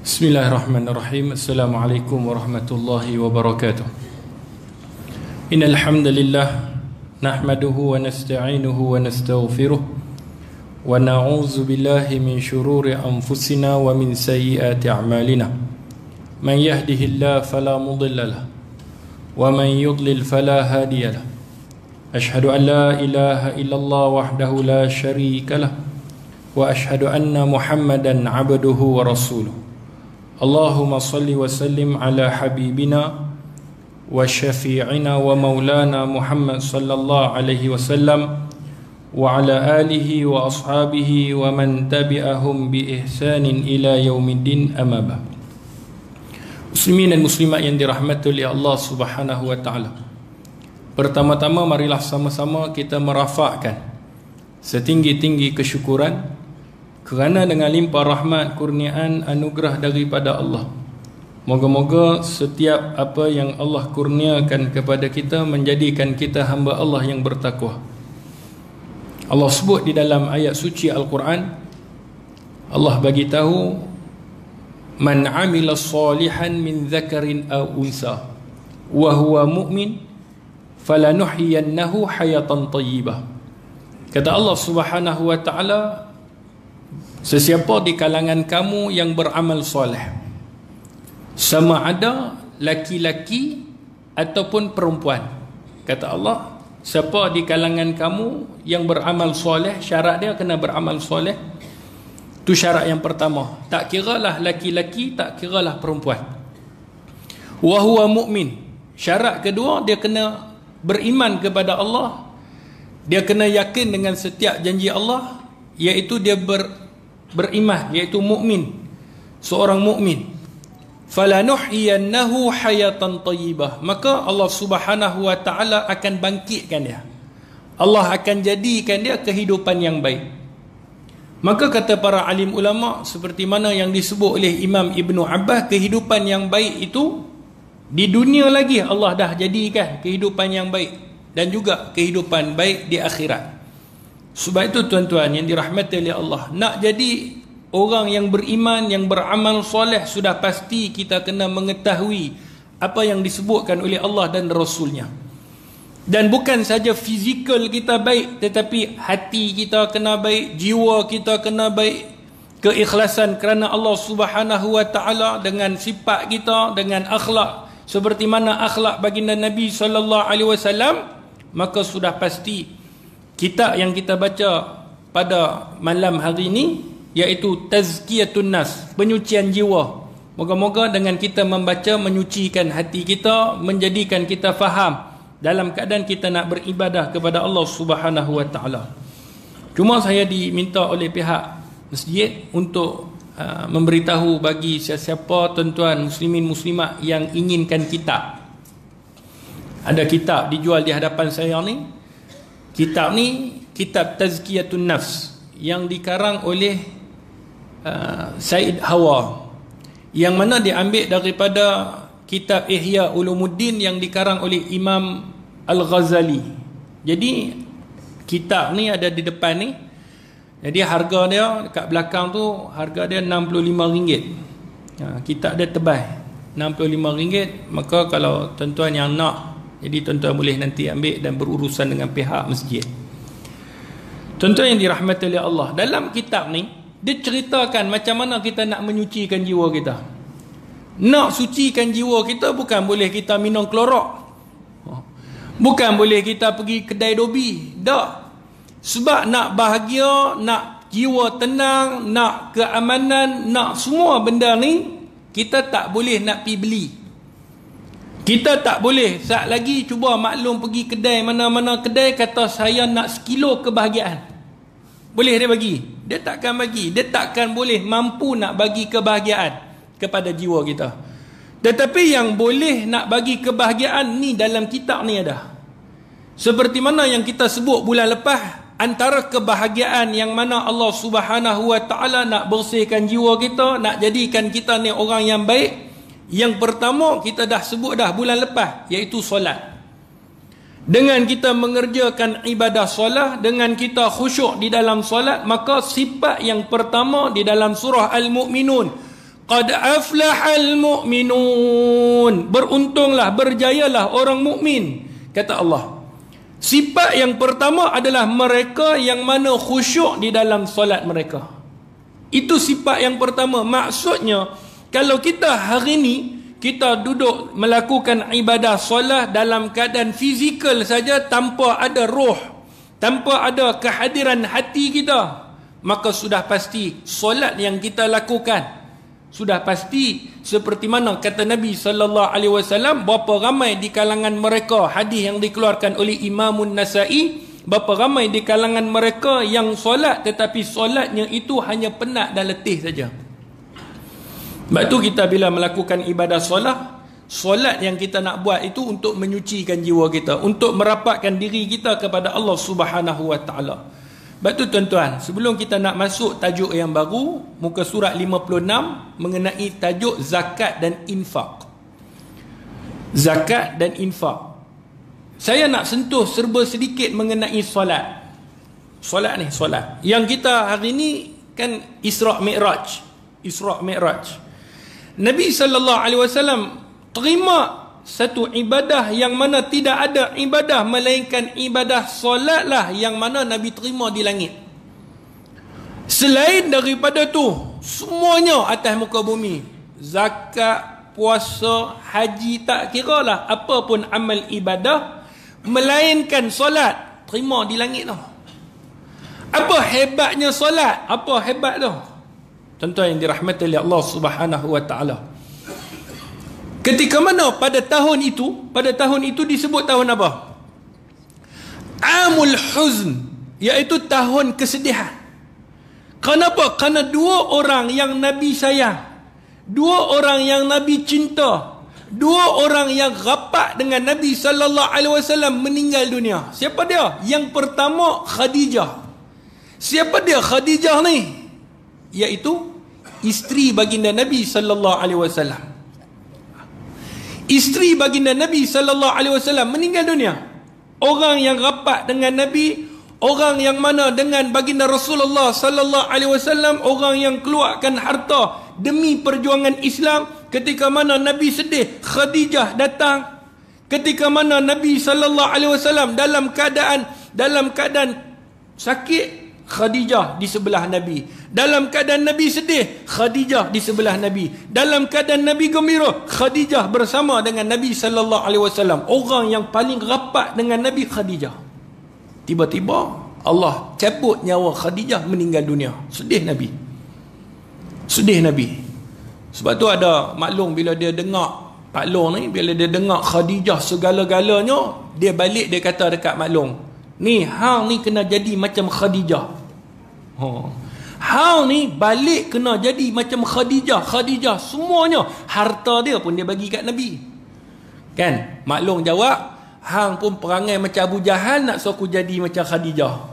Bismillahirrahmanirrahim. Assalamualaikum warahmatullahi wabarakatuh. Innal hamdalillah nahmaduhu wa nasta'inuhu wa nastaghfiruh wa na'udzu billahi min shururi anfusina wa min sayyiati a'malina. Man yahdihillahu fala mudilla lahu wa man yudlil fala hadiya lahu. Ashhadu an la ilaha illallah wahdahu la syarika lahu wa ashhadu anna Muhammadan 'abduhu wa rasuluh. Allahumma salli wa sallim ala habibina wa syafi'ina wa maulana Muhammad sallallahu alaihi wasallam wa ala alihi wa ashabihi wa man tabi'ahum bi ihsanin ila yaumiddin, amma ba'd. Muslimin dan muslimat yang dirahmati oleh Allah Subhanahu wa taala. Pertama-tama marilah sama-sama kita merafakkan setinggi-tinggi kesyukuran kerana dengan limpah rahmat, kurniaan, anugerah daripada Allah. Moga-moga setiap apa yang Allah kurniakan kepada kita menjadikan kita hamba Allah yang bertakwa. Allah sebut di dalam ayat suci Al-Quran, Allah bagi tahu, man amila salihan min dzakarin aw unsa wa huwa mu'min falanuhyiyannahu hayatan thayyibah. Kata Allah Subhanahu wa taala, sesiapa di kalangan kamu yang beramal soleh, sama ada laki-laki ataupun perempuan, kata Allah, siapa di kalangan kamu yang beramal soleh, syarat dia kena beramal soleh. Itu syarat yang pertama. Tak kiralah laki-laki, tak kiralah perempuan. Wa huwa mu'min. Syarat kedua, dia kena beriman kepada Allah. Dia kena yakin dengan setiap janji Allah, iaitu dia beriman, iaitu mukmin, seorang mukmin. Falanuhyiyannahu hayatan thayyibah, maka Allah Subhanahu wa taala akan bangkitkan dia. Allah akan jadikan dia kehidupan yang baik. Maka kata para alim ulama, seperti mana yang disebut oleh Imam Ibnu Abbas, kehidupan yang baik itu di dunia lagi Allah dah jadikan kehidupan yang baik, dan juga kehidupan baik di akhirat. Sebab itu tuan-tuan yang dirahmati oleh Allah, nak jadi orang yang beriman, yang beramal soleh, sudah pasti kita kena mengetahui apa yang disebutkan oleh Allah dan Rasulnya. Dan bukan saja fizikal kita baik, tetapi hati kita kena baik, jiwa kita kena baik, keikhlasan kerana Allah Subhanahu wa taala, dengan sifat kita, dengan akhlak seperti mana akhlak baginda Nabi sallallahu alaihi wasallam. Maka sudah pasti kitab yang kita baca pada malam hari ini, iaitu Tazkiyatun Nas, penyucian jiwa. Moga-moga dengan kita membaca, menyucikan hati kita, menjadikan kita faham dalam keadaan kita nak beribadah kepada Allah Subhanahu wa taala. Cuma saya diminta oleh pihak masjid untuk memberitahu bagi siapa tuan-tuan muslimin muslimat yang inginkan kitab. Ada kitab dijual di hadapan saya ni. Kitab ni kitab Tazkiyatun Nafs yang dikarang oleh Said Hawa, yang mana diambil daripada kitab Ihya Ulumuddin yang dikarang oleh Imam Al-Ghazali. Jadi kitab ni ada di depan ni. Jadi harga dia dekat belakang tu, harga dia RM65. Kitab dia tebal RM65. Maka kalau tuan-tuan yang nak, jadi tuan-tuan boleh nanti ambil dan berurusan dengan pihak masjid. Tuan-tuan yang dirahmati oleh Allah, dalam kitab ni dia ceritakan macam mana kita nak menyucikan jiwa kita. Nak sucikan jiwa kita bukan boleh kita minum klorok, bukan boleh kita pergi kedai dobi. Tak. Sebab nak bahagia, nak jiwa tenang, nak keamanan, nak semua benda ni, kita tak boleh nak pergi beli. Kita tak boleh saat lagi cuba maklum pergi kedai, mana-mana kedai kata saya nak sekilo kebahagiaan. Boleh dia bagi? Dia takkan bagi. Dia takkan boleh mampu nak bagi kebahagiaan kepada jiwa kita. Tetapi yang boleh nak bagi kebahagiaan ni dalam kitab ni ada. Seperti mana yang kita sebut bulan lepas, antara kebahagiaan yang mana Allah Subhanahu wa taala nak bersihkan jiwa kita, nak jadikan kita ni orang yang baik. Yang pertama kita dah sebut dah bulan lepas, iaitu solat. Dengan kita mengerjakan ibadah solat, dengan kita khusyuk di dalam solat, maka sifat yang pertama di dalam surah Al-Mu'minun, Qad aflahal mu'minun. Beruntunglah, berjayalah orang mukmin, kata Allah. Sifat yang pertama adalah mereka yang mana khusyuk di dalam solat mereka. Itu sifat yang pertama. Maksudnya, kalau kita hari ni kita duduk melakukan ibadah solat dalam keadaan fizikal saja, tanpa ada roh, tanpa ada kehadiran hati kita, maka sudah pasti solat yang kita lakukan, sudah pasti seperti mana kata Nabi sallallahu alaihi wasallam, berapa ramai di kalangan mereka, hadis yang dikeluarkan oleh Imam An-Nasa'i, berapa ramai di kalangan mereka yang solat tetapi solatnya itu hanya penat dan letih saja. Sebab tu kita bila melakukan ibadah solat yang kita nak buat itu untuk menyucikan jiwa kita, untuk merapatkan diri kita kepada Allah Subhanahu wa taala. Sebab tu tuan-tuan, sebelum kita nak masuk tajuk yang baru, muka surat 56 mengenai tajuk zakat dan infak. Zakat dan infak. Saya nak sentuh serba sedikit mengenai solat. Solat ni, solat. Yang kita hari ni kan Isra' Mi'raj. Isra' Mi'raj. Nabi sallallahu alaihi wasallam terima satu ibadah yang mana tidak ada ibadah melainkan ibadah solatlah yang mana Nabi terima di langit. Selain daripada tu, semuanya atas muka bumi, zakat, puasa, haji, tak kiralah apa pun amal ibadah melainkan solat, terima di langit tu. Apa hebatnya solat? Apa hebat tu? Tuan-tuan yang dirahmati oleh Allah Subhanahu wa taala. Ketika mana pada tahun itu disebut tahun apa? Amul Huzn, iaitu tahun kesedihan. Kenapa? Kerana dua orang yang Nabi sayang, dua orang yang Nabi cinta, dua orang yang rapat dengan Nabi sallallahu alaihi wasallam meninggal dunia. Siapa dia? Yang pertama Khadijah. Siapa dia Khadijah ni? Iaitu isteri baginda Nabi sallallahu alaihi wasallam. Isteri baginda Nabi sallallahu alaihi wasallam meninggal dunia. Orang yang rapat dengan Nabi, orang yang mana dengan baginda Rasulullah sallallahu alaihi wasallam, orang yang keluarkan harta demi perjuangan Islam. Ketika mana Nabi sedih, Khadijah datang. Ketika mana Nabi sallallahu alaihi wasallam dalam keadaan sakit, Khadijah di sebelah Nabi. Dalam keadaan Nabi sedih, Khadijah di sebelah Nabi. Dalam keadaan Nabi gembira, Khadijah bersama dengan Nabi sallallahu alaihi wasallam. Orang yang paling rapat dengan Nabi, Khadijah. Tiba-tiba Allah cabut nyawa Khadijah, meninggal dunia. Sedih Nabi. Sedih Nabi. Sebab tu ada maklum bila dia dengar Pak Long ni, bila dia dengar Khadijah segala-galanya, dia balik dia kata dekat maklum, ni hang ni kena jadi macam Khadijah. Hang ni balik kena jadi macam Khadijah. Khadijah semuanya, harta dia pun dia bagi kat Nabi. Kan? Maklum jawab, hang pun perangai macam Abu Jahal, nak suruh aku jadi macam Khadijah.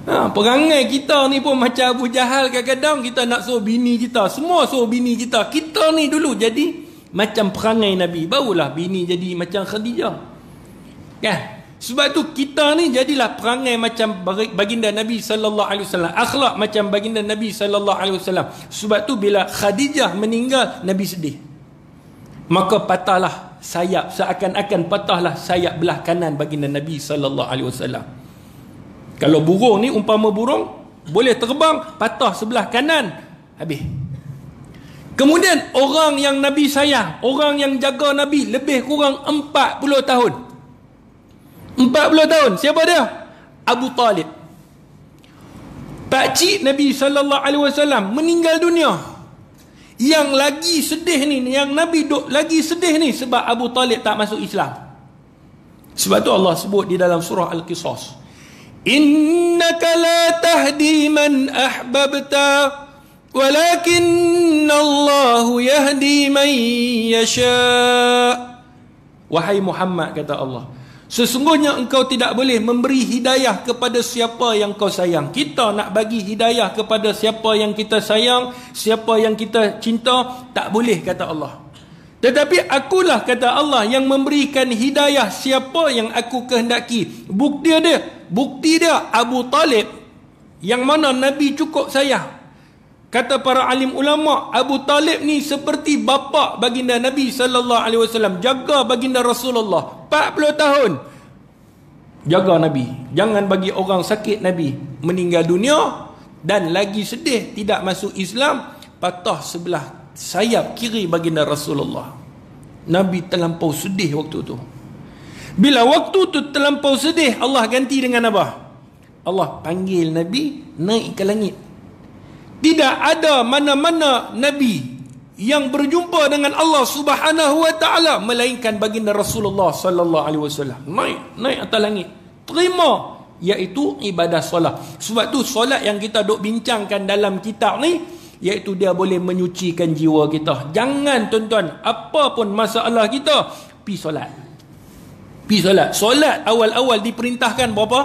Perangai kita ni pun macam Abu Jahal. Kadang-kadang kita nak suruh bini kita, semua suruh bini kita, kita ni dulu jadi macam perangai Nabi, barulah bini jadi macam Khadijah. Kan? Sebab tu kita ni jadilah perangai macam baginda Nabi sallallahu alaihi wasallam, akhlak macam baginda Nabi sallallahu alaihi wasallam. Sebab tu bila Khadijah meninggal, Nabi sedih. Maka patahlah sayap, seakan-akan patahlah sayap belah kanan baginda Nabi sallallahu alaihi wasallam. Kalau burung ni umpama burung boleh terbang, patah sebelah kanan, habis. Kemudian orang yang Nabi sayang, orang yang jaga Nabi lebih kurang 40 tahun. 40 tahun. Siapa dia? Abu Talib. Pakcik Nabi sallallahu alaihi wasallam meninggal dunia. Yang lagi sedih ni, yang Nabi lagi sedih ni sebab Abu Talib tak masuk Islam. Sebab tu Allah sebut di dalam surah Al-Qisas, innaka la tahdi man ahbabta walakinnallahu yahdi man yasha. Wahai Muhammad, kata Allah, sesungguhnya engkau tidak boleh memberi hidayah kepada siapa yang kau sayang. Kita nak bagi hidayah kepada siapa yang kita sayang, siapa yang kita cinta, tak boleh, kata Allah. Tetapi akulah, kata Allah, yang memberikan hidayah siapa yang aku kehendaki. Bukti dia Abu Talib, yang mana Nabi cukup sayang. kata para alim ulama, Abu Talib ni seperti bapa baginda Nabi sallallahu alaihi wasallam, jaga baginda Rasulullah 40 tahun. Jaga Nabi, jangan bagi orang sakit Nabi meninggal dunia, dan lagi sedih tidak masuk Islam, patah sebelah sayap kiri baginda Rasulullah. Nabi terlampau sedih waktu tu. Bila waktu tu terlampau sedih, Allah ganti dengan apa? Allah panggil Nabi naik ke langit. Tidak ada mana-mana Nabi yang berjumpa dengan Allah Subhanahu wa taala melainkan baginda Rasulullah sallallahu alaihi wasallam. Naik atas langit. Terima, iaitu ibadah solat. Sebab tu solat yang kita duk bincangkan dalam kitab ni, iaitu dia boleh menyucikan jiwa kita. Jangan tuan-tuan, apa pun masalah kita, pi solat. Pi solat. Solat awal-awal diperintahkan berapa?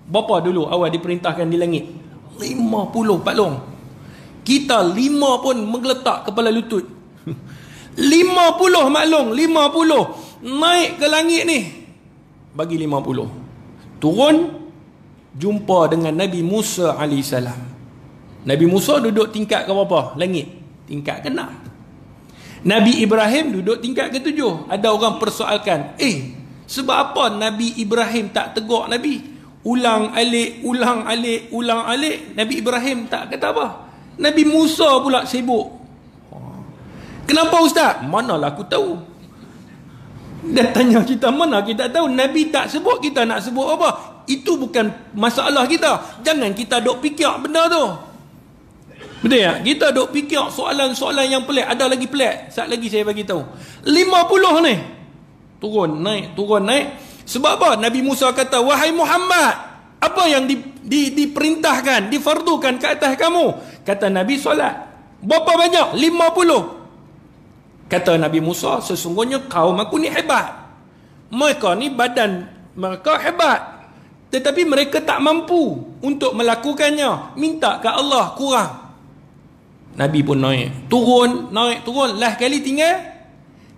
Berapa dulu awal diperintahkan di langit? 50 paklong. Kita 5 pun menggeletak kepala lutut. 50 maklong, 50. Naik ke langit ni, bagi 50. Turun, jumpa dengan Nabi Musa AS. Nabi Musa duduk tingkat ke berapa? Langit. Tingkat ke 6. Nabi Ibrahim duduk tingkat ke 7. Ada orang persoalkan, sebab apa Nabi Ibrahim tak tegur Nabi? Ulang alik, ulang alik, ulang alik. Nabi Ibrahim tak kata apa. Nabi Musa pula sibuk. Kenapa Ustaz? Manalah aku tahu. Dia tanya kita, mana kita tahu? Nabi tak sebut, kita nak sebut apa? Itu bukan masalah kita. Jangan kita duk fikir benda tu. Betul tak? Kita duk fikir soalan-soalan yang pelik. Ada lagi pelik. Sat lagi saya bagi tahu. 50 ni. Turun, naik, turun, naik. Sebab apa? Nabi Musa kata, wahai Muhammad, apa yang diperintahkan, difardukan ke atas kamu? Kata Nabi, solat. Berapa banyak? 50. Kata Nabi Musa, sesungguhnya kaum aku ni hebat. Mereka ni badan mereka hebat, tetapi mereka tak mampu untuk melakukannya. Minta ke Allah kurang. Nabi pun naik, turun, naik, turun. Last kali tinggal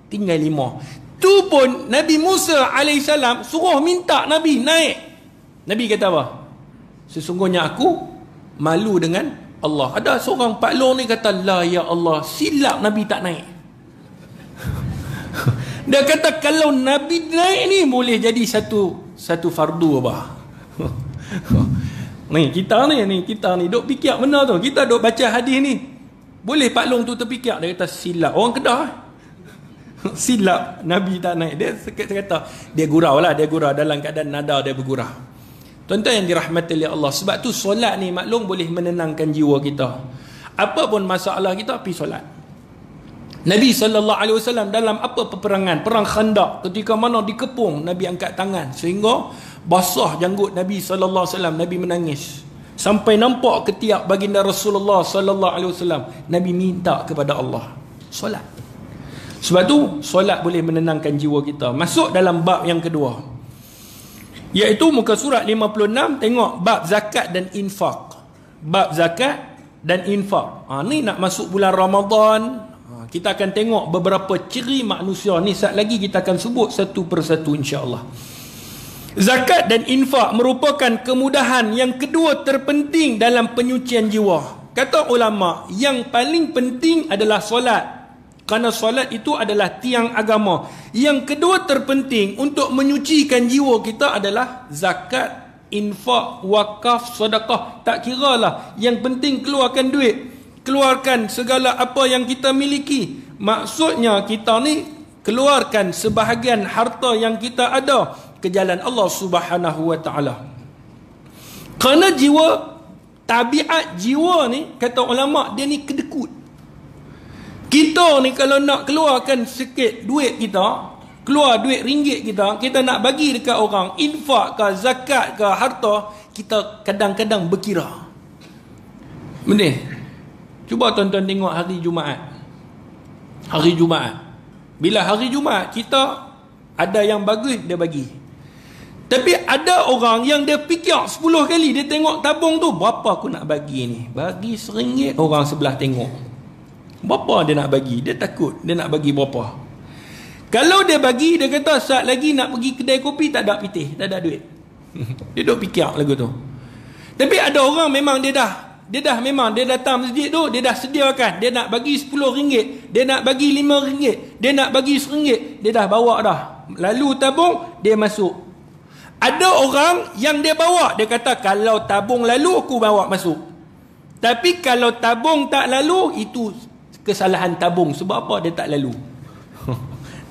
5. Tu pun Nabi Musa AS suruh minta Nabi naik. Nabi kata apa? Sesungguhnya aku malu dengan Allah. Ada seorang paklong ni kata, la ya Allah, silap Nabi tak naik. Dia kata kalau Nabi naik ni boleh jadi satu fardu apa. Ni kita ni duk fikir benda tu. Kita duk baca hadis ni. Boleh paklong tu terfikir. Dia kata silap. Orang Kedah silap Nabi tak naik. Dia kata dia gurau lah, dia gurau dalam keadaan nada dia bergurau. Tuan-tuan yang dirahmati oleh Allah, sebab tu solat ni maklum boleh menenangkan jiwa kita. Apa pun masalah kita, pergi solat. Nabi SAW dalam apa peperangan, perang Khandaq, ketika mana dikepung, Nabi angkat tangan sehingga basah janggut Nabi SAW. Nabi menangis sampai nampak ketiak baginda Rasulullah SAW. Nabi minta kepada Allah solat. Sebab tu solat boleh menenangkan jiwa kita. Masuk dalam bab yang kedua, iaitu muka surat 56. Tengok bab zakat dan infak. Bab zakat dan infak. Ni nak masuk bulan Ramadan. Kita akan tengok beberapa ciri manusia ni. Saat lagi kita akan sebut satu persatu insya-Allah. Zakat dan infak merupakan kemudahan yang kedua terpenting dalam penyucian jiwa. Kata ulama, yang paling penting adalah solat. Kerana solat itu adalah tiang agama. Yang kedua terpenting untuk menyucikan jiwa kita adalah zakat, infak, wakaf, sedekah. Tak kiralah. Yang penting keluarkan duit. Keluarkan segala apa yang kita miliki. Maksudnya kita ni keluarkan sebahagian harta yang kita ada ke jalan Allah Subhanahu wa taala. Kerana jiwa, tabiat jiwa ni, kata ulama, dia ni kedekut. Kita ni kalau nak keluarkan sikit duit kita, keluar duit ringgit kita, kita nak bagi dekat orang, infak ke, zakat ke, harta, kita kadang-kadang berkira. Betul? Cuba tuan-tuan tengok hari Jumaat. Hari Jumaat. Bila hari Jumaat, kita ada yang bagus, dia bagi. Tapi ada orang yang dia fikir 10 kali, dia tengok tabung tu, berapa aku nak bagi ni? Bagi RM1, orang sebelah tengok. Berapa dia nak bagi? Dia takut dia nak bagi berapa. Kalau dia bagi, dia kata saat lagi nak pergi kedai kopi tak ada pitih, tak ada duit. Dia duk fikir lagu tu. Tapi ada orang memang dia Dia dah memang, dia datang masjid tu, dia dah sediakan. Dia nak bagi RM10, dia nak bagi RM5, dia nak bagi RM1, dia dah bawa dah. Lalu tabung, dia masuk. Ada orang yang dia bawa, dia kata kalau tabung lalu aku bawa masuk. Tapi kalau tabung tak lalu, itu kesalahan tabung. Sebab apa dia tak lalu?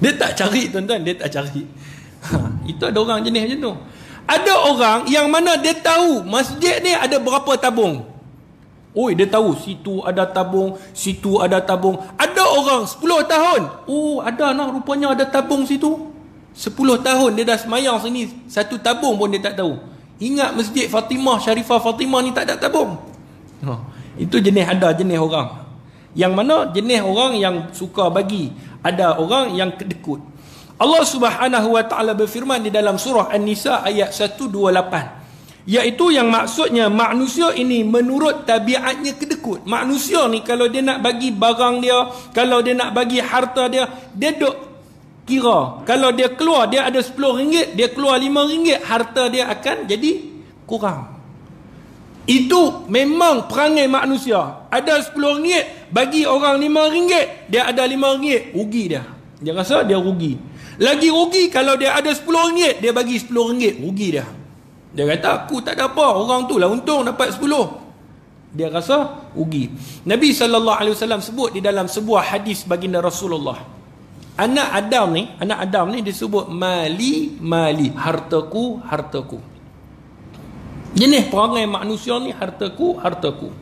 Dia tak cari, tuan-tuan, dia tak cari. Itu ada orang jenis macam tu. Ada orang yang mana dia tahu masjid ni ada berapa tabung. Oi, dia tahu situ ada tabung, situ ada tabung. Ada orang 10 tahun. Oh, ada nak rupanya ada tabung situ. 10 tahun dia dah semayang sini, satu tabung pun dia tak tahu. Ingat masjid Fatimah, Syarifah Fatimah ni tak ada tabung. Itu jenis, ada jenis orang. Yang mana jenis orang yang suka bagi. Ada orang yang kedekut. Allah Subhanahu wa taala berfirman di dalam surah An-Nisa ayat 128, iaitu yang maksudnya manusia ini menurut tabiatnya kedekut. Manusia ni kalau dia nak bagi barang dia, kalau dia nak bagi harta dia, dia duk kira. Kalau dia keluar, dia ada RM10, dia keluar RM5, harta dia akan jadi kurang. Itu memang perangai manusia. Ada RM10, bagi orang RM5, dia ada RM5, rugi dia. Dia rasa dia rugi. Lagi rugi kalau dia ada RM10, dia bagi RM10, rugi dia. Dia kata aku tak ada apa, orang tu lah untung dapat 10. Dia rasa rugi. Nabi SAW sebut di dalam sebuah hadis baginda Rasulullah, anak Adam ni disebut mali, hartaku, hartaku. Jenis perangai manusia ni hartaku, hartaku.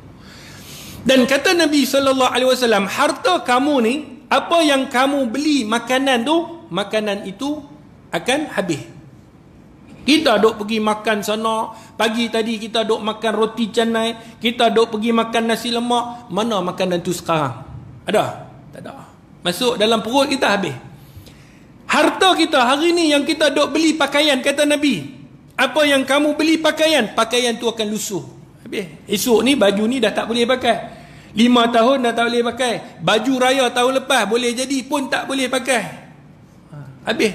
Dan kata Nabi SAW, harta kamu ni, apa yang kamu beli makanan tu, makanan itu akan habis. Kita duk pergi makan sana, pagi tadi kita duk makan roti canai, kita duk pergi makan nasi lemak, mana makanan tu sekarang? Ada? Tak ada. Masuk dalam perut kita habis. Harta kita hari ni yang kita duk beli pakaian, kata Nabi, apa yang kamu beli pakaian, pakaian tu akan lusuh. Habis. Esok ni baju ni dah tak boleh pakai. 5 tahun dah tak boleh pakai. Baju raya tahun lepas boleh jadi pun tak boleh pakai. Habis.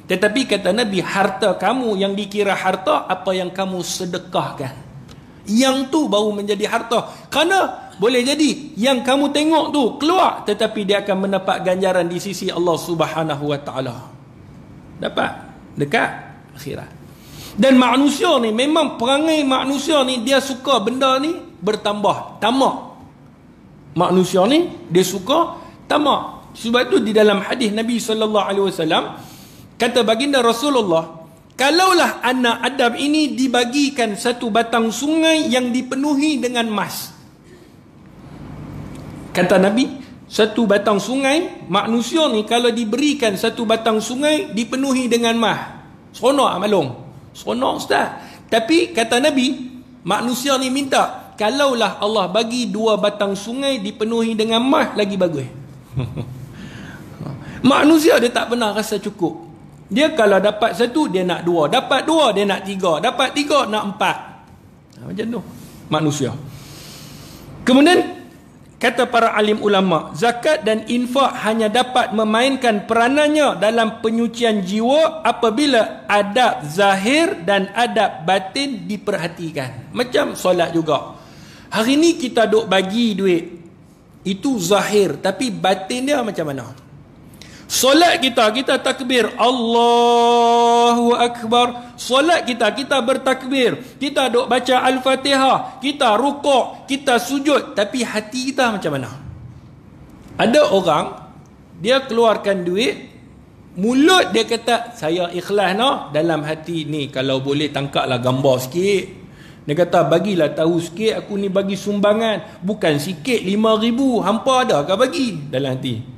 Tetapi kata Nabi, harta kamu yang dikira harta, apa yang kamu sedekahkan, yang tu baru menjadi harta. Kerana boleh jadi yang kamu tengok tu keluar, tetapi dia akan mendapat ganjaran di sisi Allah Subhanahu wa taala. Dapat dekat akhirat. Dan manusia ni, memang perangai manusia ni, dia suka benda ni bertambah, tamak. Manusia ni dia suka tamak. Sebab tu di dalam hadis Nabi SAW kata baginda Rasulullah, kalaulah anak Adam ini dibagikan satu batang sungai yang dipenuhi dengan emas. Kata Nabi, satu batang sungai, manusia ni kalau diberikan satu batang sungai dipenuhi dengan emas, seronok malung, seronok ustaz. Tapi kata Nabi, manusia ni minta, kalaulah Allah bagi 2 batang sungai dipenuhi dengan emas, lagi bagus. Manusia dia tak pernah rasa cukup. Dia kalau dapat 1, dia nak 2. Dapat 2, dia nak 3. Dapat 3, nak 4. Macam tu manusia. Kemudian kata para alim ulama, zakat dan infak hanya dapat memainkan peranannya dalam penyucian jiwa apabila adab zahir dan adab batin diperhatikan. Macam solat juga. Hari ni kita duk bagi duit, itu zahir, tapi batin dia macam mana? Solat kita takbir, Allahu Akbar. Solat kita bertakbir, kita duk baca Al-Fatihah, kita rukuk, kita sujud, tapi hati kita macam mana? Ada orang, dia keluarkan duit, mulut dia kata saya ikhlas no, dalam hati ni kalau boleh tangkaplah gambar sikit. Dia kata bagilah tahu sikit, aku ni bagi sumbangan, bukan sikit 5,000, hampa ada ke bagi dalam hati?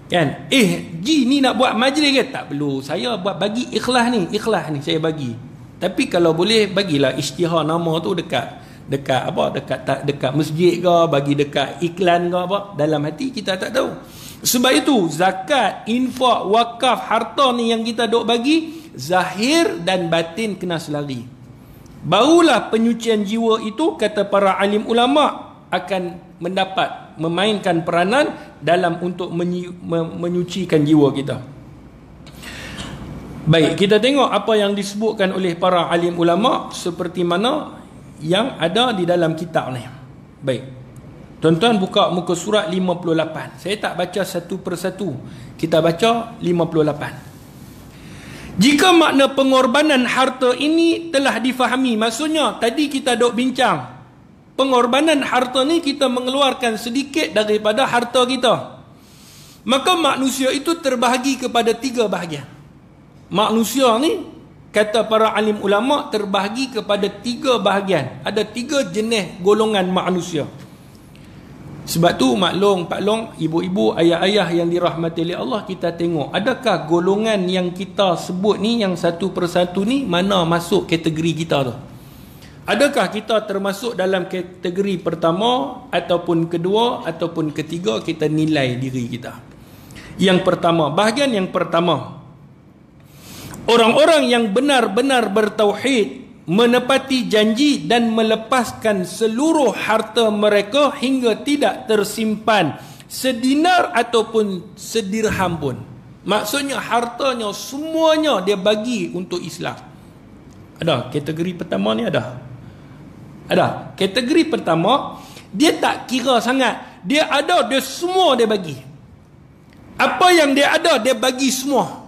Kan? Ji ni nak buat majlis ke? Tak perlu, saya buat bagi ikhlas ni saya bagi. Tapi kalau boleh bagilah isytihar nama tu dekat masjid ke, bagi dekat iklan ke apa, dalam hati kita tak tahu. Sebab itu zakat, infak, wakaf, harta ni yang kita duk bagi, zahir dan batin kena selari. Barulah penyucian jiwa itu, kata para alim ulama, akan memainkan peranan dalam untuk menyucikan jiwa kita. Baik, kita tengok apa yang disebutkan oleh para alim ulama seperti mana yang ada di dalam kitab ni. Baik. Tuan-tuan buka muka surat 58. Saya tak baca satu persatu. Kita baca 58. Jika makna pengorbanan harta ini telah difahami, maksudnya tadi kita duk bincang, pengorbanan harta ni kita mengeluarkan sedikit daripada harta kita. Maka manusia itu terbahagi kepada 3 bahagian. Manusia ni, kata para alim ulama, terbahagi kepada 3 bahagian. Ada 3 jenis golongan manusia. Sebab tu maklum, Pak Long, ibu-ibu, ayah-ayah yang dirahmati oleh Allah, kita tengok adakah golongan yang kita sebut ni, yang satu persatu ni, mana masuk kategori kita tu. Adakah kita termasuk dalam kategori pertama ataupun kedua ataupun ketiga, kita nilai diri kita. Yang pertama, bahagian yang pertama, orang-orang yang benar-benar bertauhid, menepati janji dan melepaskan seluruh harta mereka hingga tidak tersimpan sedinar ataupun sedirham pun. Maksudnya hartanya semuanya dia bagi untuk Islam. Ada kategori pertama ni, ada kategori pertama, dia tak kira sangat, dia ada, dia semua dia bagi. Apa yang dia ada dia bagi semua.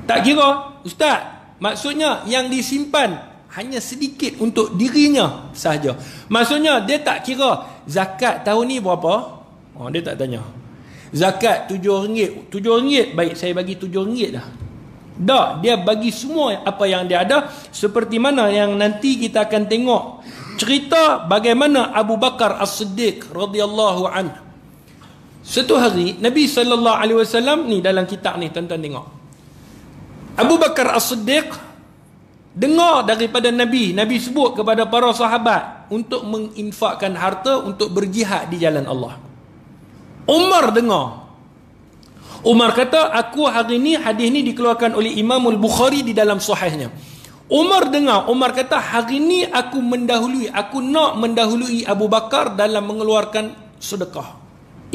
Tak kira, ustaz, maksudnya yang disimpan hanya sedikit untuk dirinya sahaja. Maksudnya dia tak kira zakat tahun ni berapa. Dia tak tanya. Zakat RM7. RM7, baik saya bagi RM7 dah. Tak, dia bagi semua apa yang dia ada. Seperti mana yang nanti kita akan tengok cerita bagaimana Abu Bakar As-Siddiq radhiyallahu anhu. Satu hari Nabi SAW ni dalam kitab ni, tuan-tuan tengok. Abu Bakar As-Siddiq dengar daripada Nabi sebut kepada para sahabat untuk menginfakkan harta untuk berjihad di jalan Allah. Umar dengar. Umar kata, aku hari ni, hadis ni dikeluarkan oleh Imam Al-Bukhari di dalam sahihnya. Umar dengar, Umar kata, hari ni aku nak mendahului Abu Bakar dalam mengeluarkan sedekah,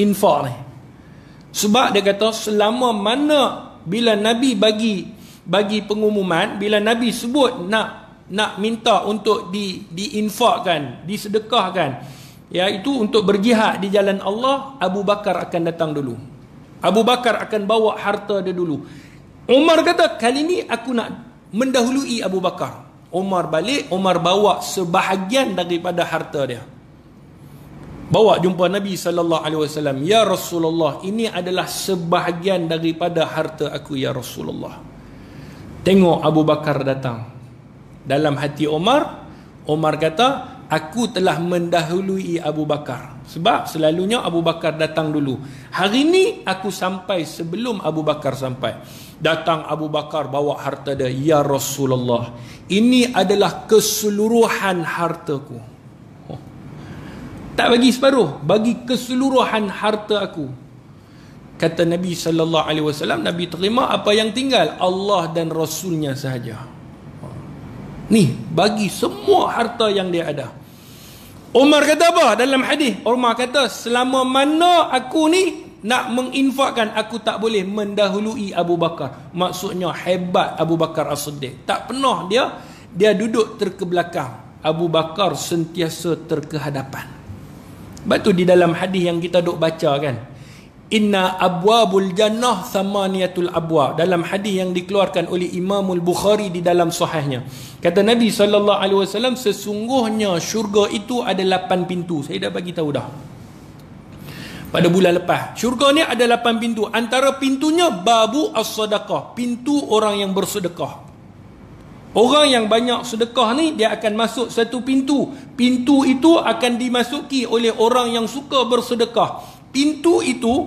infak ni. Sebab dia kata, selama mana bila Nabi bagi pengumuman, bila Nabi sebut nak minta untuk diinfakkan, disedekahkan, iaitu untuk berjihad di jalan Allah, Abu Bakar akan datang dulu. Abu Bakar akan bawa harta dia dulu. Umar kata, kali ni aku nak mendahului Abu Bakar. Umar balik, Umar bawa sebahagian daripada harta dia. Bawa jumpa Nabi SAW. Ya Rasulullah, ini adalah sebahagian daripada harta aku, ya Rasulullah. Tengok Abu Bakar datang. Dalam hati Umar kata, aku telah mendahului Abu Bakar. Sebab selalunya Abu Bakar datang dulu. Hari ni aku sampai sebelum Abu Bakar sampai. Datang Abu Bakar bawa harta dia. Ya Rasulullah, ini adalah keseluruhan hartaku. Tak bagi separuh, bagi keseluruhan harta aku. Kata Nabi SAW, Nabi terima, apa yang tinggal Allah dan Rasulnya sahaja. Ni, bagi semua harta yang dia ada. Umar kata apa dalam hadis? Umar kata, selama mana aku ni nak menginfakkan, aku tak boleh mendahului Abu Bakar. Maksudnya hebat Abu Bakar As-Siddiq. Tak pernah dia duduk terkebelakang. Abu Bakar sentiasa terkehadapan. Sebab tu di dalam hadis yang kita duk baca kan, inna abwabul jannah thamaniyatul abwab, dalam hadis yang dikeluarkan oleh Imam Al-Bukhari di dalam sahihnya, kata Nabi SAW, sesungguhnya syurga itu ada 8 pintu. Saya dah bagi tahu dah pada bulan lepas. Syurga ni ada 8 pintu. Antara pintunya babu as-sadaqah, pintu orang yang bersedekah. Orang yang banyak sedekah ni, dia akan masuk satu pintu. Pintu itu akan dimasuki oleh orang yang suka bersedekah. Pintu itu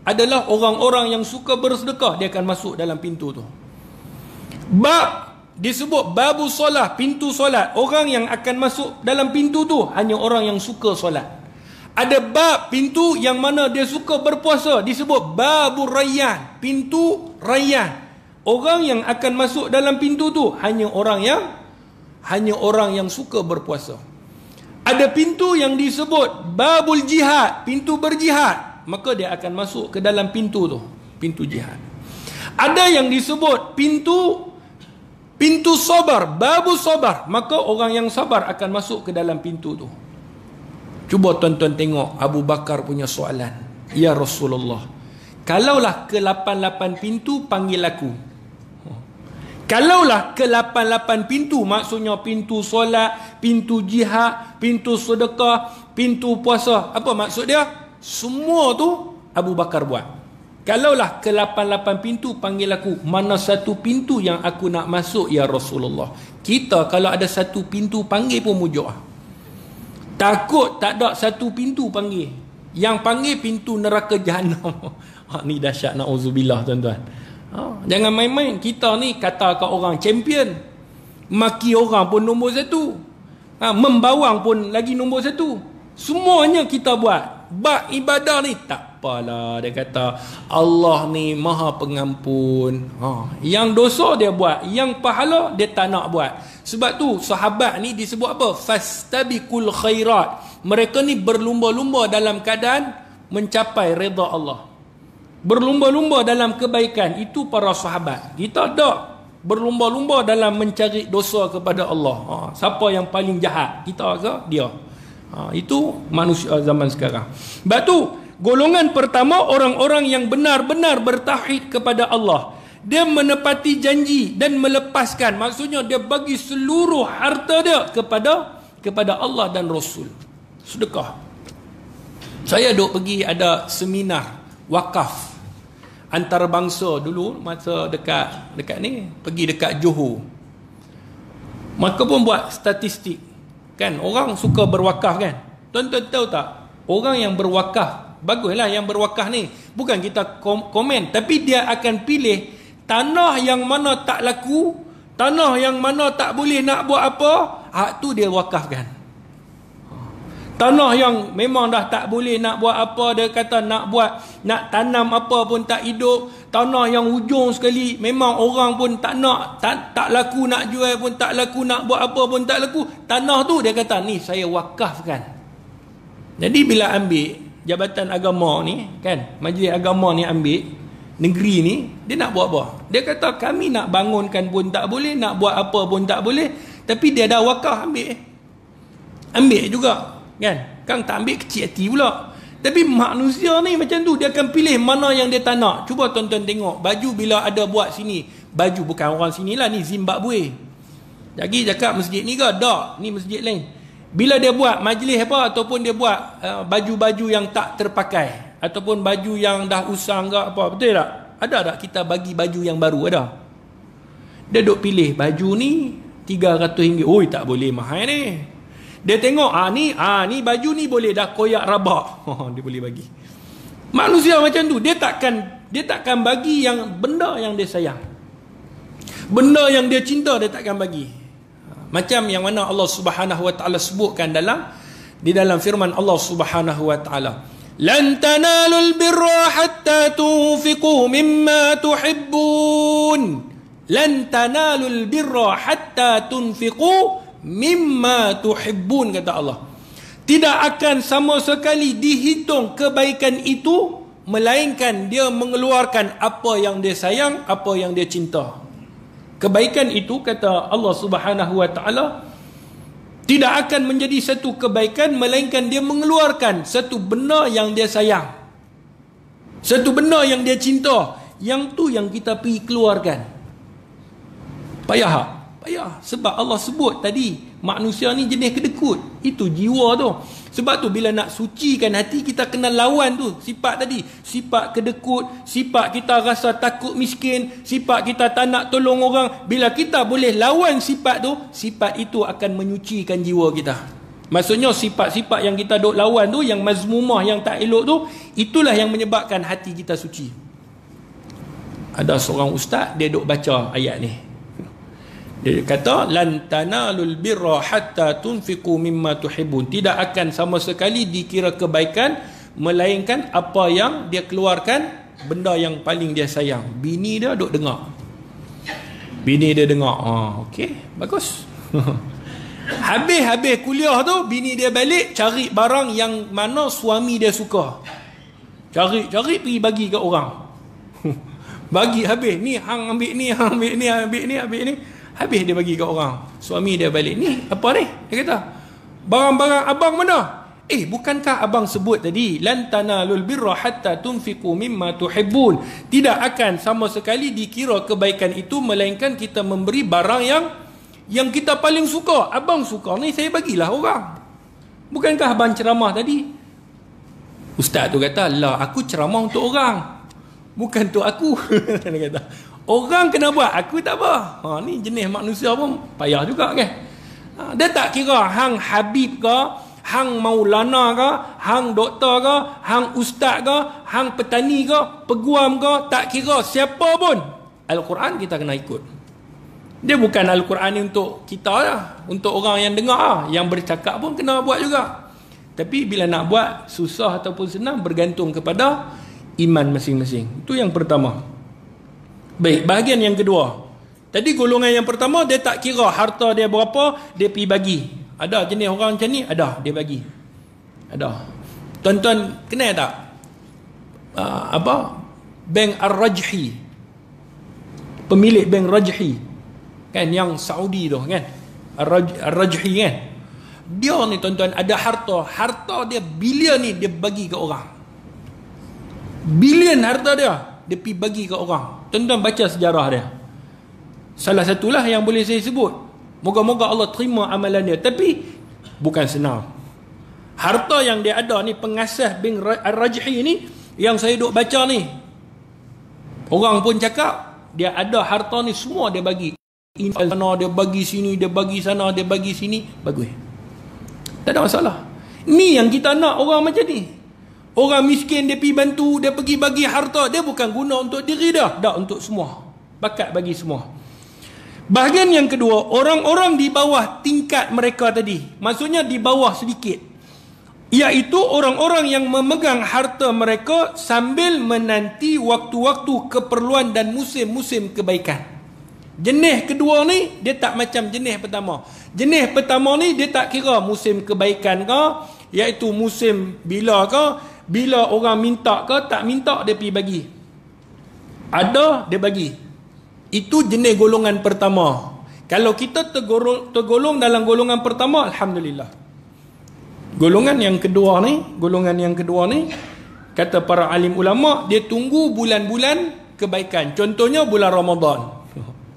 adalah orang-orang yang suka bersedekah, dia akan masuk dalam pintu tu. Bab disebut babu solah, pintu solat. Orang yang akan masuk dalam pintu tu hanya orang yang suka solat. Ada bab pintu yang mana dia suka berpuasa, disebut babu rayyan, pintu rayyan. Orang yang akan masuk dalam pintu tu hanya orang yang suka berpuasa. Ada pintu yang disebut babul jihad, pintu berjihad, maka dia akan masuk ke dalam pintu tu, pintu jihad. Ada yang disebut pintu sabar, babu sabar, maka orang yang sabar akan masuk ke dalam pintu tu. Cuba tuan-tuan tengok Abu Bakar punya soalan. Ya Rasulullah, kalaulah ke 88 pintu, panggil aku. Kalaulah ke 88 pintu, maksudnya pintu solat, pintu jihad, pintu sedekah, pintu puasa. Apa maksud dia? Semua tu Abu Bakar buat. Kalaulah ke 88 pintu, panggil aku. Mana satu pintu yang aku nak masuk, ya Rasulullah? Kita kalau ada satu pintu panggil pun mujur. Takut tak ada satu pintu panggil. Yang panggil pintu neraka Jahannam. Ni dahsyat, na'udzubillah tuan-tuan. Jangan main-main. Kita ni kata kat orang champion, maki orang pun nombor satu, membawang pun lagi nombor satu. Semuanya kita buat. Bab ibadah ni tak apalah. Dia kata Allah ni maha pengampun. Yang dosa dia buat, yang pahala dia tak nak buat. Sebab tu sahabat ni disebut apa? Fastabiqul khairat. Mereka ni berlumba-lumba dalam keadaan mencapai redha Allah. Berlumba-lumba dalam kebaikan. Itu para sahabat. Kita tak berlumba-lumba dalam mencari dosa kepada Allah. Siapa yang paling jahat? Kita ke? Dia. Itu manusia zaman sekarang. Sebab tu golongan pertama, orang-orang yang benar-benar bertauhid kepada Allah. Dia menepati janji dan melepaskan. Maksudnya dia bagi seluruh harta dia kepada Allah dan Rasul. Sedekah. Saya duk pergi ada seminar wakaf antarabangsa dulu masa dekat ni, pergi dekat Johor. Maka pun buat statistik kan, orang suka berwakaf kan. Tuan-tuan tahu tak, orang yang berwakaf, baguslah yang berwakaf ni, bukan kita komen, tapi dia akan pilih tanah yang mana tak laku, tanah yang mana tak boleh nak buat apa, hak tu dia wakafkan. Tanah yang memang dah tak boleh nak buat apa, dia kata nak tanam apa pun tak hidup. Tanah yang hujung sekali, memang orang pun tak nak, tak laku nak jual pun tak laku, nak buat apa pun tak laku. Tanah tu dia kata, ni saya wakafkan. Jadi bila ambil jabatan agama ni, kan, majlis agama ni ambil, negeri ni, dia nak buat apa? Dia kata kami nak bangunkan pun tak boleh, nak buat apa pun tak boleh. Tapi dia dah wakaf, ambil juga. Kan tak ambil kecil hati pula. Tapi manusia ni macam tu, dia akan pilih mana yang dia tak nak. Cuba tuan-tuan tengok baju bila ada buat sini, baju bukan orang sini lah, ni Zimbabwe. Jadi cakap masjid ni ke? Tak, ni masjid lain. Bila dia buat majlis apa, ataupun dia buat baju-baju yang tak terpakai, ataupun baju yang dah usang ke apa, betul tak? Ada tak kita bagi baju yang baru? Ada. Dia duk pilih baju ni RM300. Oi, tak boleh, mahal ni. Dia tengok, ni baju ni boleh dah koyak rabak. Dia boleh bagi. Manusia macam tu, dia takkan bagi yang benda yang dia sayang. Benda yang dia cinta dia takkan bagi. Macam yang mana Allah Subhanahu wa taala sebutkan di dalam firman Allah Subhanahu wa taala, "Lan tanalul birra hatta tunfiqu mimma tuhibbun." Lan tanalul birra hatta tunfiqu mimma tuhibbun, kata Allah. Tidak akan sama sekali dihitung kebaikan itu melainkan dia mengeluarkan apa yang dia sayang, apa yang dia cinta. Kebaikan itu, kata Allah Subhanahu wa taala, tidak akan menjadi satu kebaikan melainkan dia mengeluarkan satu benda yang dia sayang, satu benda yang dia cinta. Yang tu yang kita pergi keluarkan. Payah. Sebab Allah sebut tadi, manusia ni jenis kedekut. Itu jiwa tu. Sebab tu bila nak sucikan hati, kita kena lawan tu sifat tadi. Sifat kedekut, sifat kita rasa takut miskin, sifat kita tak nak tolong orang. Bila kita boleh lawan sifat tu, sifat itu akan menyucikan jiwa kita. Maksudnya sifat-sifat yang kita duk lawan tu, yang mazmumah, yang tak elok tu, itulah yang menyebabkan hati kita suci. Ada seorang ustaz, dia duk baca ayat ni. Dia kata, lan tanalul birra hatta tunfiqu mimma tuhibbun. Tidak akan sama sekali dikira kebaikan melainkan apa yang dia keluarkan, benda yang paling dia sayang. Bini dia duk dengar. Bini dia dengar. Okey, bagus. Habis kuliah tu, bini dia balik cari barang yang mana suami dia suka. Cari pergi bagi kat orang. Bagi habis, ni hang ambil ni, hang ambil ni, ambil ni. Habis dia bagi kat orang. Suami dia balik, ni apa ni? Dia kata, barang-barang abang mana? bukankah abang sebut tadi lan tanalul birra hatta tunfiqu mimma tuhibbun? Tidak akan sama sekali dikira kebaikan itu melainkan kita memberi barang yang kita paling suka. Abang suka ni, saya bagilah orang. Bukankah abang ceramah tadi? Ustaz tu kata, lah aku ceramah untuk orang, bukan untuk aku. Dia kata, orang kena buat, aku tak apa. Ni jenis manusia pun payah juga kan. Dia tak kira hang Habib ke, hang Maulana ke, hang doktor ke, hang ustaz ke, hang petani ke, peguam ke, tak kira siapa pun, Al-Quran kita kena ikut. Dia bukan Al-Quran ni untuk kita lah, untuk orang yang dengar lah. Yang bercakap pun kena buat juga. Tapi bila nak buat, susah ataupun senang bergantung kepada iman masing-masing. Itu yang pertama. Baik, bahagian yang kedua. Tadi golongan yang pertama, dia tak kira harta dia berapa, dia pergi bagi. Ada jenis orang macam ni? Ada, dia bagi. Ada. Tuan-tuan kenal tak? Bank Ar-Rajhi. Pemilik Bank Rajhi. Kan, yang Saudi tu kan. Ar-Rajhi kan. Dia ni tuan-tuan ada harta dia bilion ni dia bagi ke orang. Bilion harta dia pergi bagi ke orang. Tuan-tuan baca sejarah dia. Salah satulah yang boleh saya sebut. Moga-moga Allah terima amalan dia. Tapi bukan senang. Harta yang dia ada ni, pengasas Bank Ar-Rajhi ni, yang saya duk baca ni, orang pun cakap dia ada harta ni semua dia bagi. Sana dia bagi sini, dia bagi sana, dia bagi sini. Bagus. Tak ada masalah. Ni yang kita nak orang macam ni. Orang miskin dia pergi bantu, dia pergi bagi harta. Dia bukan guna untuk diri dia, dah untuk semua. Bakat bagi semua. Bahagian yang kedua, orang-orang di bawah tingkat mereka tadi. Maksudnya di bawah sedikit. Iaitu orang-orang yang memegang harta mereka sambil menanti waktu-waktu keperluan dan musim-musim kebaikan. Jenis kedua ni, dia tak macam jenis pertama. Jenis pertama ni, dia tak kira musim kebaikan ke, iaitu musim bila ke, bila orang minta ke, tak minta dia pergi bagi. Ada, dia bagi. Itu jenis golongan pertama. Kalau kita tergolong dalam golongan pertama, Alhamdulillah. Golongan yang kedua ni, kata para alim ulama, dia tunggu bulan-bulan kebaikan. Contohnya bulan Ramadan.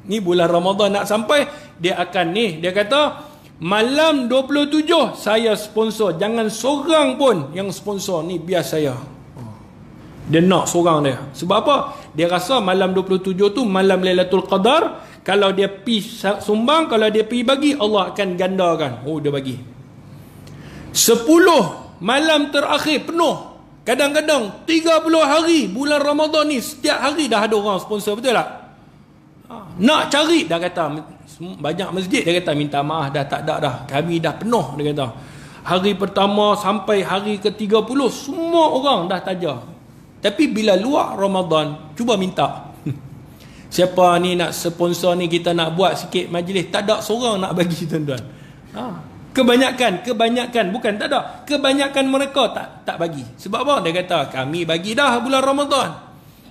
Ni bulan Ramadan nak sampai, dia akan ni, dia kata malam 27 saya sponsor, jangan seorang pun yang sponsor ni, biar saya. Dia nak seorang dia. Sebab apa? Dia rasa malam 27 tu malam Lailatul Qadar. Kalau dia pergi sumbang, kalau dia pergi bagi, Allah akan gandakan. Dia bagi 10 malam terakhir penuh. Kadang-kadang 30 hari bulan Ramadan ni, setiap hari dah ada orang sponsor, betul tak? Nak cari, dah kata banyak masjid, dia kata minta maaf dah, tak ada dah, kami dah penuh, dia kata. Hari pertama sampai hari ke-30 semua orang dah taja. Tapi bila luar Ramadan, cuba minta. Siapa ni nak sponsor ni, kita nak buat sikit majlis, tak ada seorang nak bagi, tuan-tuan. Kebanyakan bukan tak ada, kebanyakan mereka tak bagi. Sebab apa? Dia kata kami bagi dah bulan Ramadan.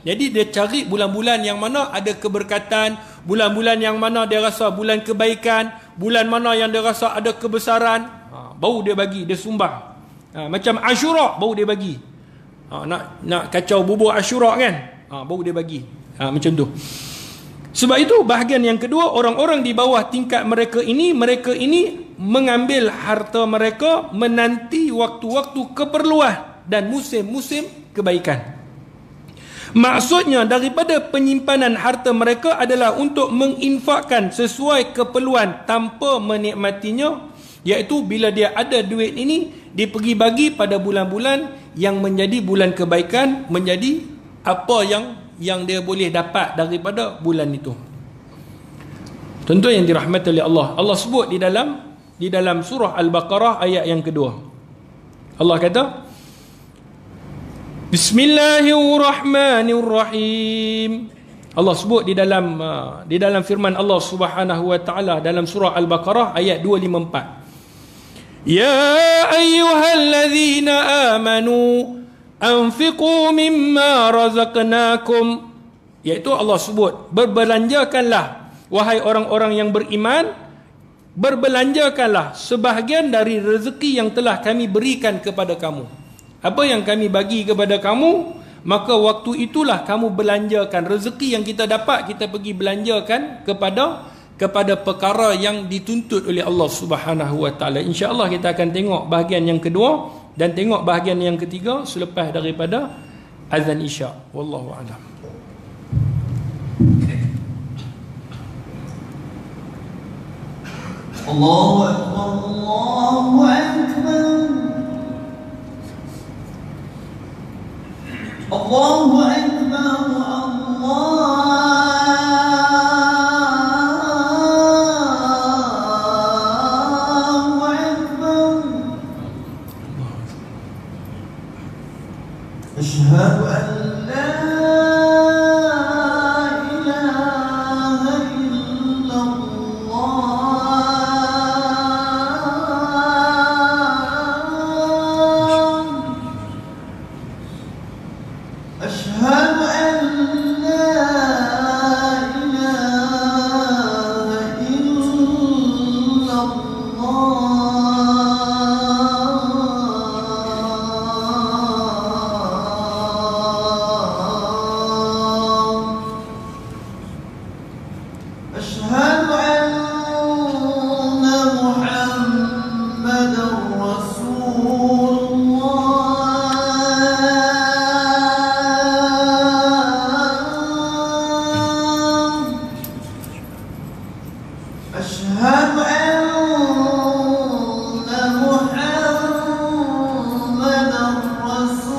Jadi dia cari bulan-bulan yang mana ada keberkatan, bulan-bulan yang mana dia rasa bulan kebaikan, bulan mana yang dia rasa ada kebesaran, baru dia bagi, dia sumbang. Macam Ashura, baru dia bagi. Nak kacau bubur Ashura kan, baru dia bagi. Macam tu. Sebab itu bahagian yang kedua, orang-orang di bawah tingkat mereka ini mengambil harta mereka menanti waktu-waktu keperluan dan musim-musim kebaikan. Maksudnya daripada penyimpanan harta mereka adalah untuk menginfakkan sesuai keperluan tanpa menikmatinya, iaitu bila dia ada duit ini, dia pergi bagi pada bulan-bulan yang menjadi bulan kebaikan, menjadi apa yang dia boleh dapat daripada bulan itu. Tentu yang dirahmati oleh Allah. Allah sebut di dalam surah Al-Baqarah ayat yang kedua. Allah kata, Bismillahirrahmanirrahim. Allah sebut di dalam firman Allah Subhanahu wa taala dalam surah Al-Baqarah ayat 254. Ya ayyuhallazina amanu anfiqu mimma razaqnakum. Iaitu Allah sebut, berbelanjakanlah wahai orang-orang yang beriman berbelanjakanlah sebahagian dari rezeki yang telah kami berikan kepada kamu. Apa yang kami bagi kepada kamu, maka waktu itulah kamu belanjakan. Rezeki yang kita dapat, kita pergi belanjakan kepada perkara yang dituntut oleh Allah Subhanahu wa taala. Insya-Allah kita akan tengok bahagian yang kedua dan tengok bahagian yang ketiga selepas daripada azan Isya. Wallahu a'lam. Allahu Akbar, Allahu Akbar, Allahu Akbar, Allahu Akbar. Asyhadu an la ilaha illallah. Asyhadu an la ilaha illallah. Asyhadu anna Muhammadar Rasulullah. Asyhadu anna Muhammadar Rasulullah.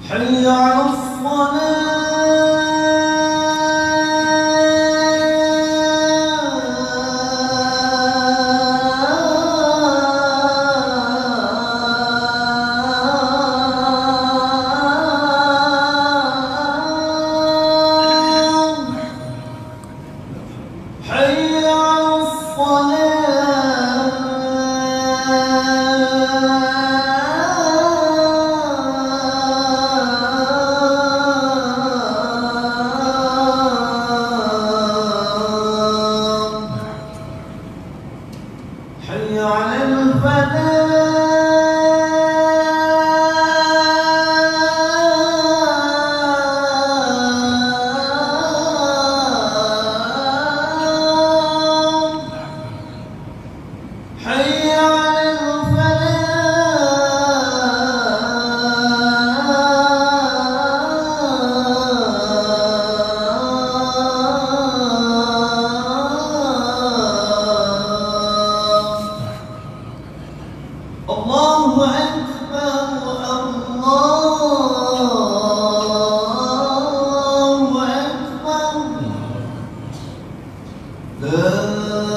Hayya 'alas حي على الفلاح حي على الله أكبر الله أكبر لا إله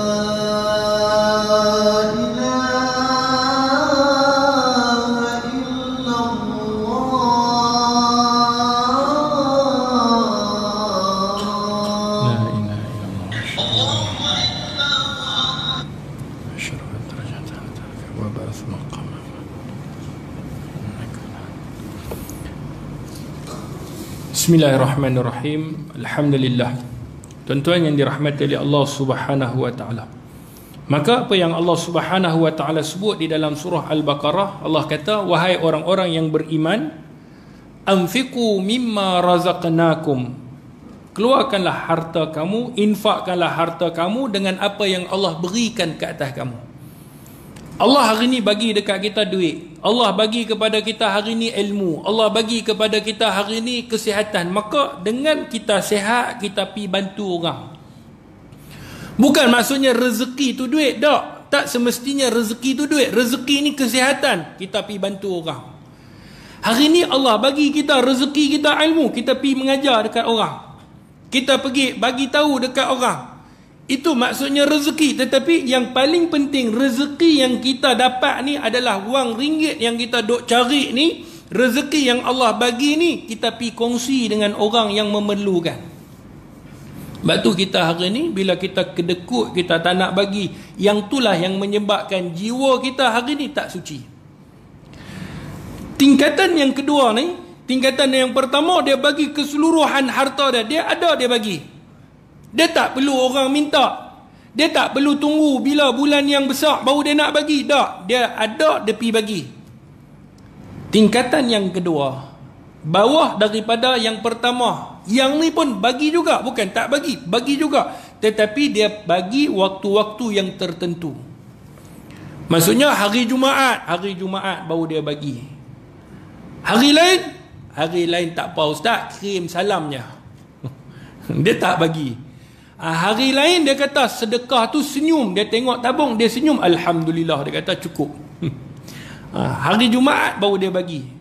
إلا الله. لا إله إلا الله. أشرف الدرجات وبعث مقام. Bismillahirrahmanirrahim. Alhamdulillah. Tuan-tuan yang dirahmati oleh Allah Subhanahu wa taala. Maka apa yang Allah Subhanahu wa taala sebut di dalam surah Al-Baqarah, Allah kata, wahai orang-orang yang beriman, anfiqu mimma razaqnakum. Keluarkanlah harta kamu, infakkanlah harta kamu dengan apa yang Allah berikan ke atas kamu. Allah hari ni bagi dekat kita duit. Allah bagi kepada kita hari ni ilmu. Allah bagi kepada kita hari ni kesihatan. Maka dengan kita sihat, kita pi bantu orang. Bukan maksudnya rezeki tu duit, tak. Tak semestinya rezeki tu duit. Rezeki ni kesihatan, kita pi bantu orang. Hari ni Allah bagi kita rezeki, kita ilmu, kita pi mengajar dekat orang. Kita pergi bagi tahu dekat orang. Itu maksudnya rezeki. Tetapi yang paling penting, rezeki yang kita dapat ni adalah wang ringgit yang kita duk cari ni. Rezeki yang Allah bagi ni, kita pi kongsi dengan orang yang memerlukan. Sebab tu kita hari ni, bila kita kedekut, kita tak nak bagi, yang itulah yang menyebabkan jiwa kita hari ni tak suci. Tingkatan yang kedua ni, tingkatan yang pertama dia bagi keseluruhan harta dia. Dia ada, dia bagi. Dia tak perlu orang minta. Dia tak perlu tunggu bila bulan yang besar baru dia nak bagi. Tak, dia ada, dia pergi bagi. Tingkatan yang kedua, bawah daripada yang pertama. Yang ni pun bagi juga, bukan tak bagi, bagi juga. Tetapi dia bagi waktu-waktu yang tertentu. Maksudnya hari Jumaat baru dia bagi. Hari lain tak apa ustaz, kirim salamnya. Dia tak bagi. Hari lain dia kata sedekah tu senyum, dia tengok tabung dia senyum, alhamdulillah, dia kata cukup. Hari Jumaat baru dia bagi.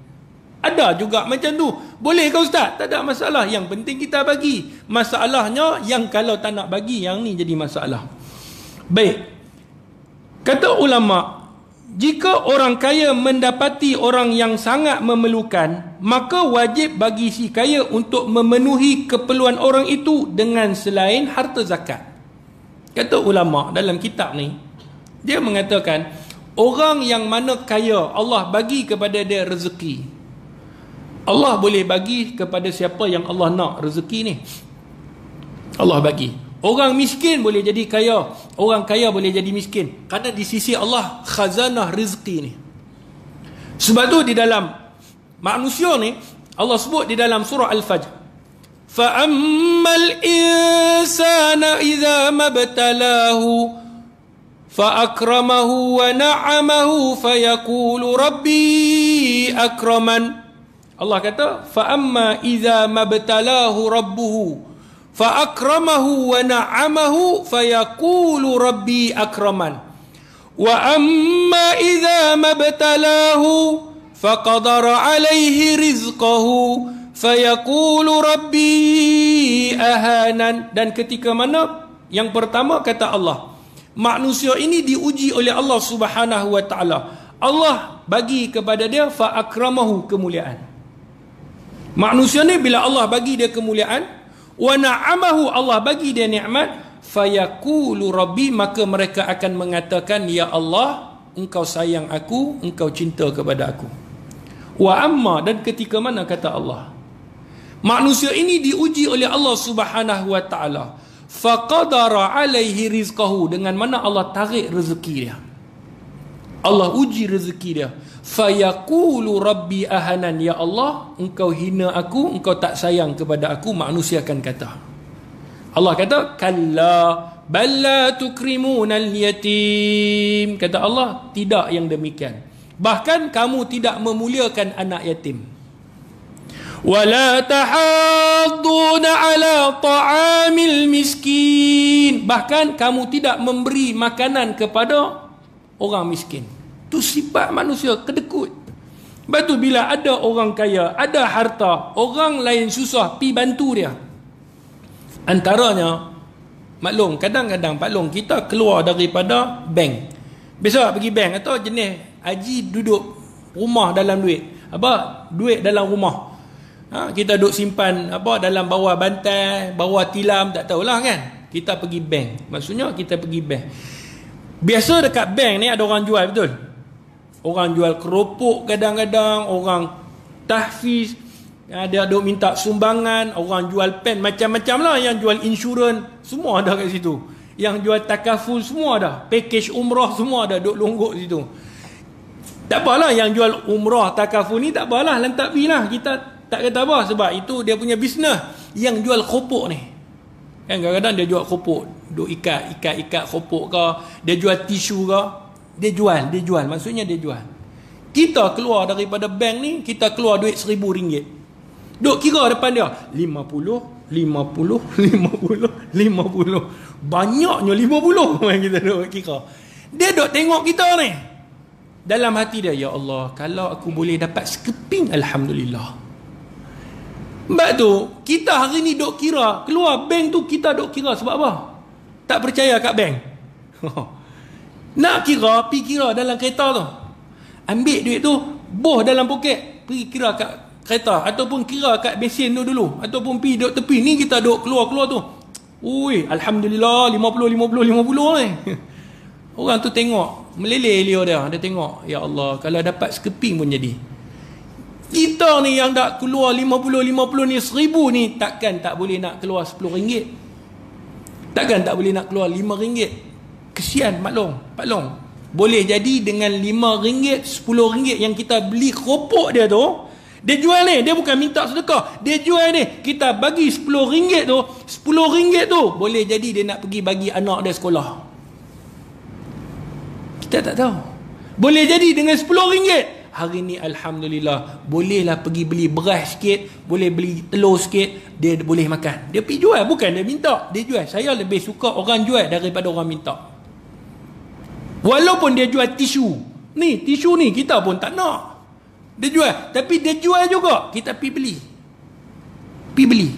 Ada juga macam tu. Boleh ke ustaz? Tak ada masalah. Yang penting kita bagi. Masalahnya yang kalau tak nak bagi, yang ni jadi masalah. Baik. Kata ulama, jika orang kaya mendapati orang yang sangat memerlukan, maka wajib bagi si kaya untuk memenuhi keperluan orang itu dengan selain harta zakat. Kata ulama dalam kitab ni, dia mengatakan orang yang mana kaya, Allah bagi kepada dia rezeki. Allah boleh bagi kepada siapa yang Allah nak rezeki ni. Allah bagi. Orang miskin boleh jadi kaya, orang kaya boleh jadi miskin. Kerana di sisi Allah khazanah rezeki ni. Sebab tu di dalam manusia ni Allah sebut di dalam surah Al-Fajr, fa ammal insana idza mabtalahu fa akramahu wa na'amahu fayaqulu rabbi akraman. Allah kata fa amma idza mabtalahu rabbuhu fa akramahu wa na'amahu fayaqulu rabbi akraman wa amma idza mabtalahu faqadara alaihi rizqahu fayaqulu rabbi ahanan. Dan ketika mana yang pertama kata Allah, manusia ini diuji oleh Allah Subhanahu wa taala. Allah bagi kepada dia fa akramahu, kemuliaan. Manusia ni bila Allah bagi dia kemuliaan, wa na'amahu, Allah bagi dia nikmat, fayaqulu rabbi, maka mereka akan mengatakan, ya Allah, engkau sayang aku, engkau cinta kepada aku. Wa amma, dan ketika mana kata Allah, manusia ini diuji oleh Allah Subhanahu wa taala, faqadara alaihi rizqahu, dengan mana Allah tarik rezeki dia, Allah uji rezeki dia, fayaqulu rabbi ahanan, ya Allah, engkau hina aku, engkau tak sayang kepada aku. Manusia akan kata, Allah kata, kalla balla tukrimunal yatim, kata Allah, tidak yang demikian, bahkan kamu tidak memuliakan anak yatim. Wala tahadduna ala ta'amil miskin, bahkan kamu tidak memberi makanan kepada orang miskin. Itu sifat manusia, kedekut. Lepas tu bila ada orang kaya, ada harta, orang lain susah, pi bantu dia. Antaranya, maklum, kadang-kadang Pak Long, kita keluar daripada bank. Biasa pergi bank, atau jenis haji duduk rumah dalam duit. Duit dalam rumah. Kita duduk simpan dalam bawah bantai, bawah tilam, tak tahulah kan. Kita pergi bank. Maksudnya kita pergi bank. Biasa dekat bank ni ada orang jual, betul? Orang jual keropok kadang-kadang, orang tahfiz, dia duk minta sumbangan, orang jual pen, macam-macam lah, yang jual insurans, semua ada kat situ. Yang jual takaful semua ada, package umrah semua ada, duk longgok situ. Tak apalah yang jual umrah takaful ni, tak apalah, lantak pergi lah, kita tak kata apa, sebab itu dia punya bisnes. Yang jual keropok ni kan, kadang-kadang dia jual keropok, duk ikat keropok ke, dia jual tisu ke, dia jual, maksudnya dia jual. Kita keluar daripada bank ni, kita keluar duit RM1,000, duk kira depan dia 50, banyaknya 50 kita duk kira. Dia duk tengok kita ni, dalam hati dia, ya Allah, kalau aku boleh dapat sekeping, alhamdulillah. Sebab tu kita hari ni duk kira, keluar bank tu kita duk kira sebab apa? Tak percaya kat bank. Nak kira, pergi kira dalam kereta tu. Ambil duit tu, boh dalam poket, pergi kira kat kereta, ataupun kira kat mesin tu dulu, ataupun pergi duduk tepi. Ni kita duduk keluar-keluar tu, ui, alhamdulillah 50 ni. Orang tu tengok, meleleh dia tengok, ya Allah, kalau dapat sekeping pun jadi. Kita ni yang tak keluar 50 ni 1000 ni, takkan tak boleh nak keluar RM10. Takkan tak boleh nak keluar RM5. Kesian maklum. Boleh jadi dengan RM5, RM10 yang kita beli keropok dia tu, dia jual ni, dia bukan minta sedekah, dia jual ni, kita bagi RM10 tu, RM10 tu boleh jadi dia nak pergi bagi anak dia sekolah. Kita tak tahu. Boleh jadi dengan RM10 hari ni alhamdulillah bolehlah pergi beli beras sikit, boleh beli telur sikit, dia boleh makan. Dia pergi jual, bukan dia minta, dia jual. Saya lebih suka orang jual daripada orang minta. Walaupun dia jual tisu ni kita pun tak nak, dia jual, tapi dia jual juga, kita pergi beli.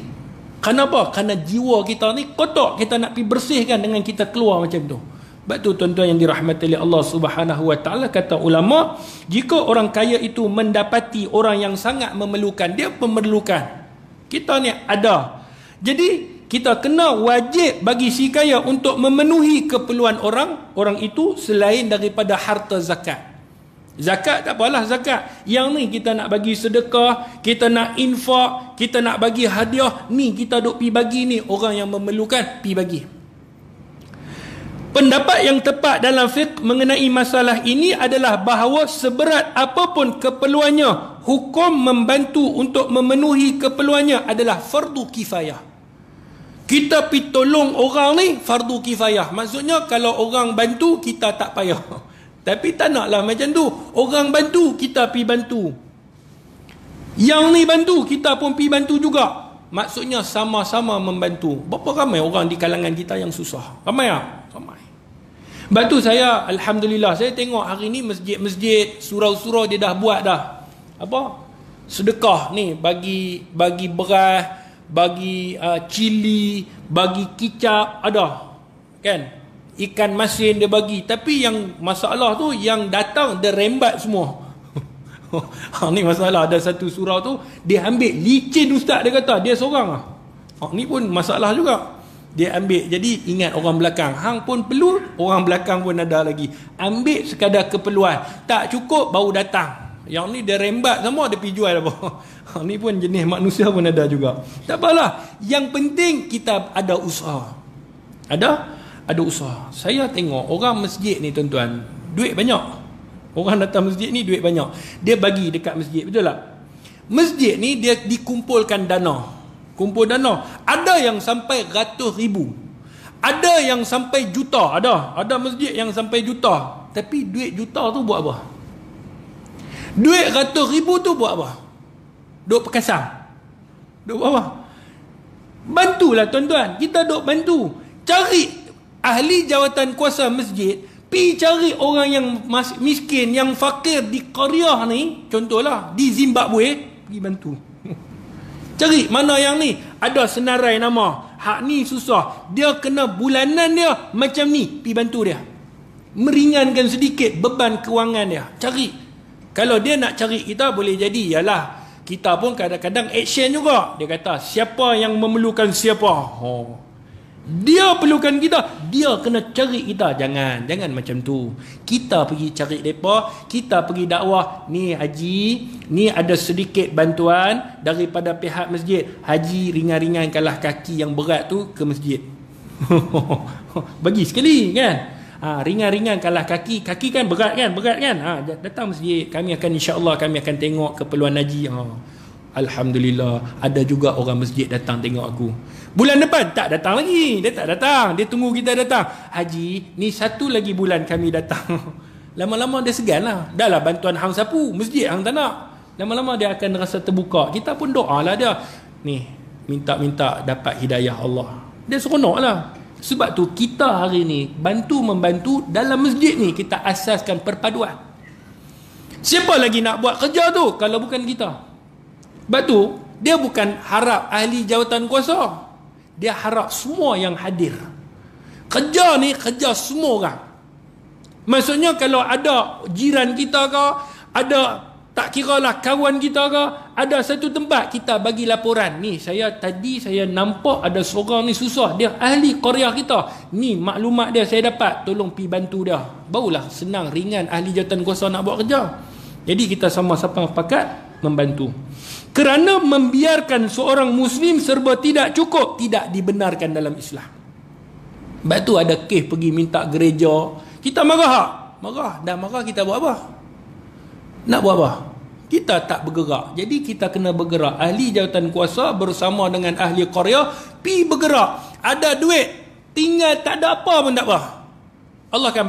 Kenapa? Kerana jiwa kita ni kotor, kita nak pergi bersihkan dengan kita keluar macam tu. Sebab tu tuan-tuan yang dirahmati oleh Allah Subhanahu Wa Taala, kata ulama, jika orang kaya itu mendapati orang yang sangat memerlukan, dia memerlukan, kita ni ada, jadi kita kena wajib bagi si kaya untuk memenuhi keperluan orang itu selain daripada harta zakat. Zakat tak apalah zakat. Yang ni kita nak bagi sedekah, kita nak infak, kita nak bagi hadiah, ni kita duk pi bagi ni orang yang memerlukan, pi bagi. Pendapat yang tepat dalam fiqh mengenai masalah ini adalah bahawa seberat apapun keperluannya, hukum membantu untuk memenuhi keperluannya adalah fardu kifayah. Kita pergi tolong orang ni fardu kifayah. Maksudnya kalau orang bantu kita tak payah. Tapi tak naklah macam tu. Orang bantu kita pergi bantu. Yang ni bantu kita pun pergi bantu juga. Maksudnya sama-sama membantu. Berapa ramai orang di kalangan kita yang susah? Ramai tak? Ramai. Sebab tu saya alhamdulillah saya tengok hari ni masjid-masjid, surau-surau dia dah buat dah apa? Sedekah ni, bagi beras, bagi cili, bagi kicap, ada kan, ikan masin dia bagi. Tapi yang masalah tu yang datang dia rembat semua. Ni masalah. Ada satu surau tu dia ambil licin ustaz, dia kata dia seorang ni pun masalah juga. Dia ambil, jadi ingat orang belakang, hang pun perlu, orang belakang pun ada lagi. Ambil sekadar keperluan, tak cukup baru datang. Yang ni dia rembat semua, dia pergi jual apa. Ni pun jenis manusia pun ada juga. Tak apalah, yang penting kita ada usaha. Ada usaha. Saya tengok orang masjid ni tuan-tuan, duit banyak. Orang datang masjid ni duit banyak. Dia bagi dekat masjid, betul tak? Masjid ni dia dikumpulkan dana. Kumpul dana. Ada yang sampai ratus ribu. Ada yang sampai juta. Ada masjid yang sampai juta. Tapi duit juta tu buat apa? Duit ratus ribu tu buat apa? Duk perkasam. Duk buat apa? Bantulah tuan-tuan. Kita duk bantu. Cari ahli jawatan kuasa masjid. Pi cari orang yang miskin, yang fakir di Korea ni. Contohlah di Zimbabwe. Pergi bantu. Cari mana yang ni ada senarai nama, hak ni susah, dia kena bulanan dia macam ni, pi bantu dia, meringankan sedikit beban kewangan dia. Cari. Kalau dia nak cari kita, boleh jadi ialah kita pun kadang-kadang action juga. Dia kata siapa yang memerlukan siapa, dia perlukan kita, dia kena cari kita. Jangan macam tu. Kita pergi cari mereka, kita pergi dakwah. Ni haji, ni ada sedikit bantuan daripada pihak masjid. Haji ringan-ringankanlah kaki yang berat tu ke masjid. Bagi sekali kan. Ringan-ringankanlah kaki kan berat kan. Datang masjid, kami akan insya-Allah kami akan tengok keperluan haji. Alhamdulillah, ada juga orang masjid datang tengok aku. Bulan depan tak datang lagi. Dia tak datang, dia tunggu kita datang. Haji, ni satu lagi bulan kami datang. Lama-lama dia segan lah. Dah lah bantuan hang sapu, masjid hang tak nak. Lama-lama dia akan rasa terbuka. Kita pun doa lah dia. Ni, minta-minta dapat hidayah Allah. Dia seronok lah. Sebab tu kita hari ni bantu-membantu dalam masjid ni, kita asaskan perpaduan. Siapa lagi nak buat kerja tu kalau bukan kita? Sebab tu dia bukan harap ahli jawatan kuasa, dia harap semua yang hadir. Kerja ni kerja semua orang. Maksudnya kalau ada jiran kita ke, ada tak kiralah kawan kita ke, ada satu tempat kita bagi laporan, ni tadi saya nampak ada seorang ni susah, dia ahli Korea kita, ni maklumat dia saya dapat, tolong pi bantu dia. Barulah senang, ringan ahli jawatan kuasa nak buat kerja. Jadi kita sama-sama pakat membantu. Kerana membiarkan seorang Muslim serba tidak cukup, tidak dibenarkan dalam Islam. Sebab tu ada kes pergi minta gereja. Kita marah tak? Marah. Dah marah kita buat apa? Nak buat apa? Kita tak bergerak. Jadi kita kena bergerak. Ahli jawatan kuasa bersama dengan ahli qarya pi bergerak. Ada duit, tinggal tak ada apa pun tak apa. Allah akan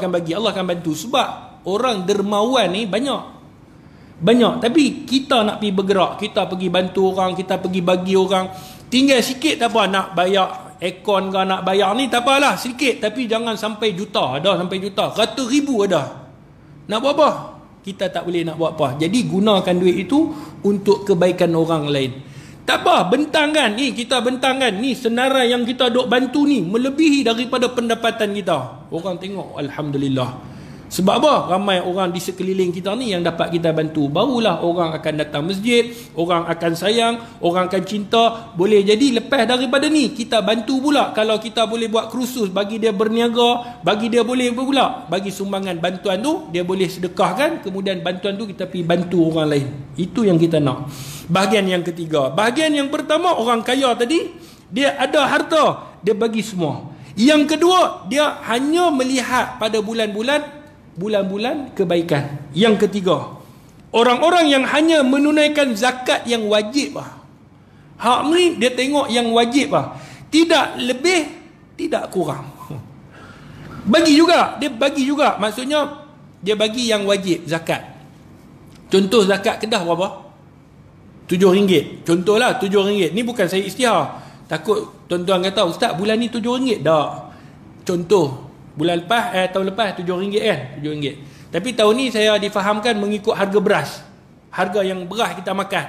bagi, Allah akan bantu. Sebab orang dermawan ni banyak. Tapi kita nak pergi bergerak, kita pergi bantu orang, kita pergi bagi orang. Tinggal sikit tak apa, nak bayar aircon ke nak bayar ni tak apalah, sikit. Tapi jangan sampai juta, ada sampai juta, ratus ribu ada. Nak buat apa? Kita tak boleh nak buat apa. Jadi gunakan duit itu untuk kebaikan orang lain. Tak apa, bentangkan ni, kita bentangkan ni senarai yang kita duk bantu ni melebihi daripada pendapatan kita. Orang tengok, alhamdulillah. Sebab apa? Ramai orang di sekeliling kita ni yang dapat kita bantu. Barulah orang akan datang masjid, orang akan sayang, orang akan cinta. Boleh jadi lepas daripada ni kita bantu pula. Kalau kita boleh buat kursus bagi dia berniaga, bagi dia boleh pula bagi sumbangan bantuan tu, dia boleh sedekahkan, kemudian bantuan tu kita pergi bantu orang lain. Itu yang kita nak. Bahagian yang ketiga. Bahagian yang pertama, orang kaya tadi dia ada harta, dia bagi semua. Yang kedua, dia hanya melihat pada bulan-bulan kebaikan. Yang ketiga, orang-orang yang hanya menunaikan zakat yang wajib lah. Hak ni dia tengok yang wajib lah. Tidak lebih, tidak kurang. Bagi juga, dia bagi juga. Maksudnya dia bagi yang wajib zakat. Contoh zakat Kedah berapa? RM7. Contohlah RM7. Ni bukan saya isytihar. Takut tuan-tuan kata, ustaz bulan ni RM7. Tak. Contoh bulan lepas, tahun lepas RM7 kan? RM7. Tapi tahun ni saya difahamkan mengikut harga beras. Harga yang beras kita makan.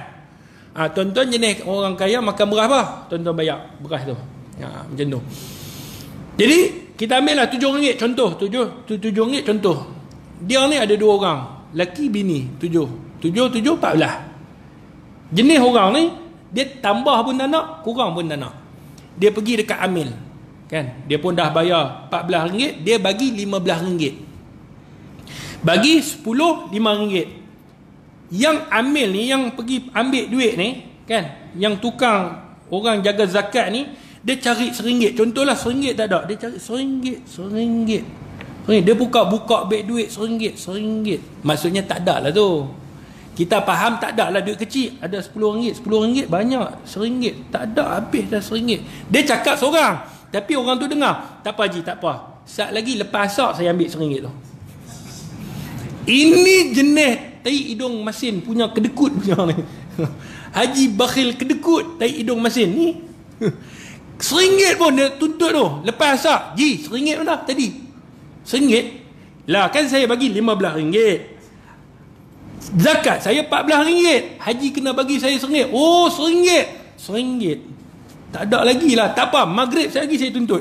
Tuan-tuan jenis orang kaya makan beras apa? Tuan-tuan bayar beras tu. Macam tu. Jadi kita ambil lah RM7 contoh. RM7 contoh. Dia ni ada 2 orang. Laki bini 7, 14. Jenis orang ni dia tambah pun tak nak, kurang pun tak nak. Dia pergi dekat amil. Kan? Dia pun dah bayar RM14, dia bagi RM15. Bagi 10, RM5. Yang amil ni, yang pergi ambil duit ni, kan? Yang tukang orang jaga zakat ni, dia cari RM1. Contohlah RM1 tak ada, dia cari RM1. Dia buka beg duit RM1. Maksudnya tak ada lah tu. Kita faham tak ada lah duit kecil. Ada RM10. RM10 banyak. RM1. Tak ada, habis dah RM1. Dia cakap seorang. Tapi orang tu dengar. Tak apa Haji, tak apa. Saat lagi lepas asar saya ambil RM1 tu. Ini jenis tai hidung masin punya kedekut punya ni. Haji bakhil kedekut tai hidung masin ni. RM1 pun dia tuntut tu. Lepas asar. Ji, RM1 pun dah tadi. RM1. Lah kan saya bagi RM15. Zakat saya RM14. Haji kena bagi saya RM1. Oh, RM1. Tak ada lagi lah. Tak apa, maghrib saya lagi saya tuntut.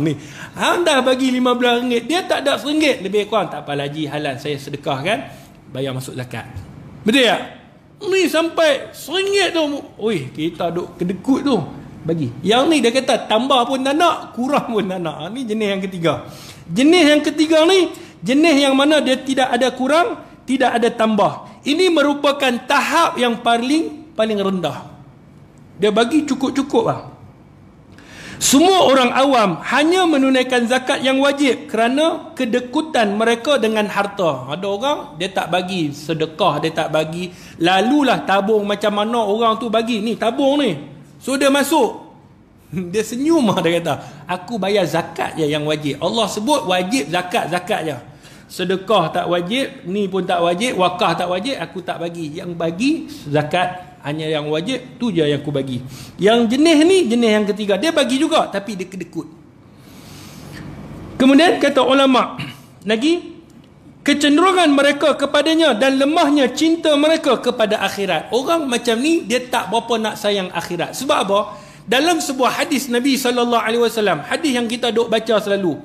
Ni anda bagi RM15, dia tak ada RM1. Lebih kurang tak apa Haji, halal saya sedekahkan, bayar masuk zakat. Betul tak? Ni sampai RM1 tu. Oi, kita duk kedekut tu bagi. Yang ni dia kata tambah pun tak nak, kurang pun tak nak. Ni jenis yang ketiga. Jenis yang ketiga ni jenis yang mana dia tidak ada kurang, tidak ada tambah. Ini merupakan tahap yang paling rendah. Dia bagi cukup-cukup lah. Semua orang awam hanya menunaikan zakat yang wajib kerana kedekutan mereka dengan harta. Ada orang dia tak bagi sedekah, dia tak bagi. Lalulah tabung macam mana orang tu bagi. Ni tabung ni. So dia masuk. Dia senyum lah, dia kata, aku bayar zakat je yang wajib. Allah sebut wajib zakat je. Sedekah tak wajib, ni pun tak wajib, wakaf tak wajib, aku tak bagi. Yang bagi zakat hanya yang wajib, tu je yang aku bagi. Yang jenis ni, jenis yang ketiga, dia bagi juga tapi dia kedekut. Kemudian kata ulama lagi, kecenderungan mereka kepadanya dan lemahnya cinta mereka kepada akhirat. Orang macam ni dia tak berapa nak sayang akhirat. Sebab apa? Dalam sebuah hadis Nabi SAW, hadis yang kita duk baca selalu,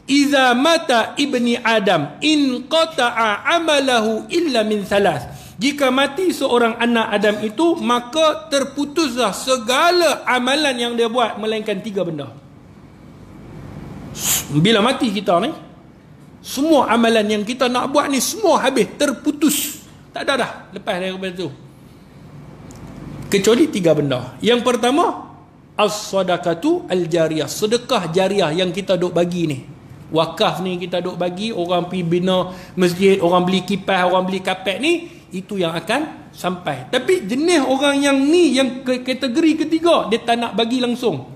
Iza mata ibni Adam in qata'a amalahu illa min thalath. Jika mati seorang anak Adam itu, maka terputuslah segala amalan yang dia buat melainkan 3 benda. Bila mati kita ni, semua amalan yang kita nak buat ni semua habis, terputus. Tak ada dah lepas daripada tu. Kecuali 3 benda. Yang pertama, as-sadaqatu al-jariyah, sedekah jariah yang kita duk bagi ni. Wakaf ni kita duk bagi, orang pergi bina masjid, orang beli kipas, orang beli kapet ni, itu yang akan sampai. Tapi jenis orang yang ni, yang kategori ketiga, dia tak nak bagi langsung.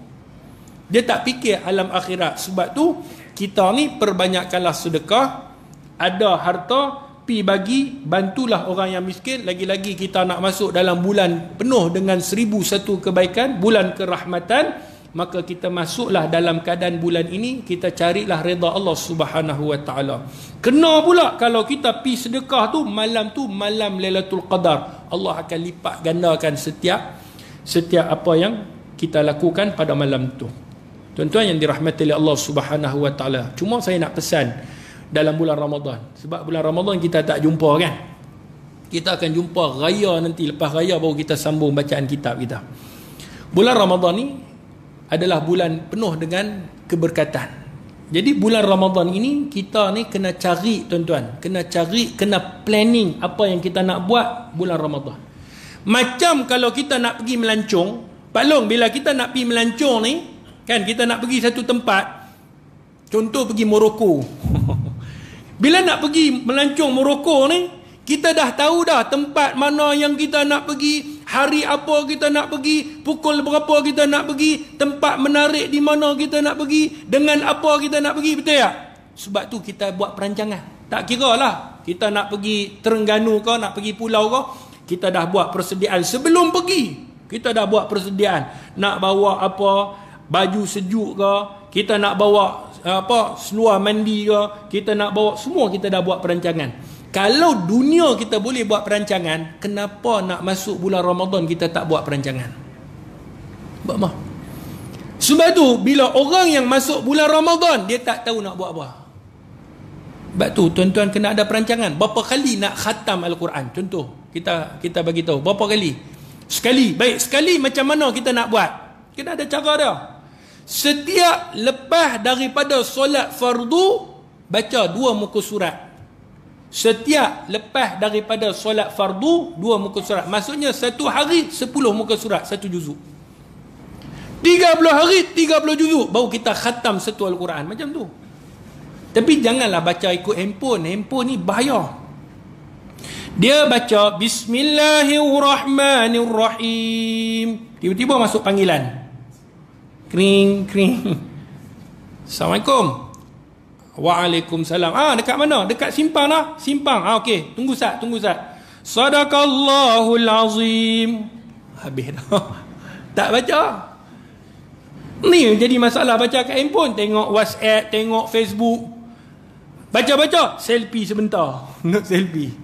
Dia tak fikir alam akhirat. Sebab tu kita ni perbanyakkanlah sedekah. Ada harta, pi bagi, bantulah orang yang miskin. Lagi-lagi kita nak masuk dalam bulan penuh dengan 1001 kebaikan, bulan kerahmatan. Maka kita masuklah dalam keadaan bulan ini, kita carilah redha Allah Subhanahu wa taala. Kena pula kalau kita pi sedekah tu malam Lailatul Qadar, Allah akan lipat gandakan setiap apa yang kita lakukan pada malam tu. Tuan-tuan yang dirahmati oleh Allah Subhanahu wa taala. Cuma saya nak pesan dalam bulan Ramadan, sebab bulan Ramadan kita tak jumpa kan. Kita akan jumpa raya nanti, lepas raya baru kita sambung bacaan kitab kita. Bulan Ramadan ni adalah bulan penuh dengan keberkatan. Jadi bulan Ramadan ini kita ni kena cari, tuan-tuan, kena planning apa yang kita nak buat bulan Ramadan. Macam kalau kita nak pergi melancong, Pak Long, bila kita nak pergi melancong ni kan, kita nak pergi satu tempat, contoh pergi Morocco. Bila nak pergi melancong Morocco ni, kita dah tahu dah tempat mana yang kita nak pergi, hari apa kita nak pergi, pukul berapa kita nak pergi, tempat menarik di mana kita nak pergi, dengan apa kita nak pergi, betul tak? Sebab tu kita buat perancangan. Tak kira lah kita nak pergi Terengganu ke, nak pergi pulau ke, kita dah buat persediaan sebelum pergi. Kita dah buat persediaan, nak bawa apa, baju sejuk ke, kita nak bawa apa, seluar mandi ke, kita nak bawa, semua kita dah buat perancangan. Kalau dunia kita boleh buat perancangan, kenapa nak masuk bulan Ramadan kita tak buat perancangan? Sebab apa? Sebab tu bila orang yang masuk bulan Ramadan, dia tak tahu nak buat apa. Sebab tu tuan-tuan kena ada perancangan. Berapa kali nak khatam Al-Quran? Contoh, kita bagi tahu berapa kali? Sekali. Baik, sekali macam mana kita nak buat? Kena ada cara dia. Setiap lepas daripada solat fardu, baca 2 muka surat. Setiap lepas daripada solat fardu, 2 muka surat. Maksudnya satu hari 10 muka surat, 1 juzuk. 30 hari 30 juzuk, baru kita khatam satu Al-Quran. Macam tu. Tapi janganlah baca ikut handphone. Handphone ni bahaya. Dia baca Bismillahirrahmanirrahim, tiba-tiba masuk panggilan. Kring, kring. Assalamualaikum. Waalaikumsalam. Dekat mana? Dekat simpang lah. Simpang. Okey. Tunggu sat. Sadaqallahul azim. Habis dah. Tak baca. Ni jadi masalah baca kat handphone. Tengok WhatsApp, tengok Facebook. Baca-baca, selfie sebentar. Nak selfie.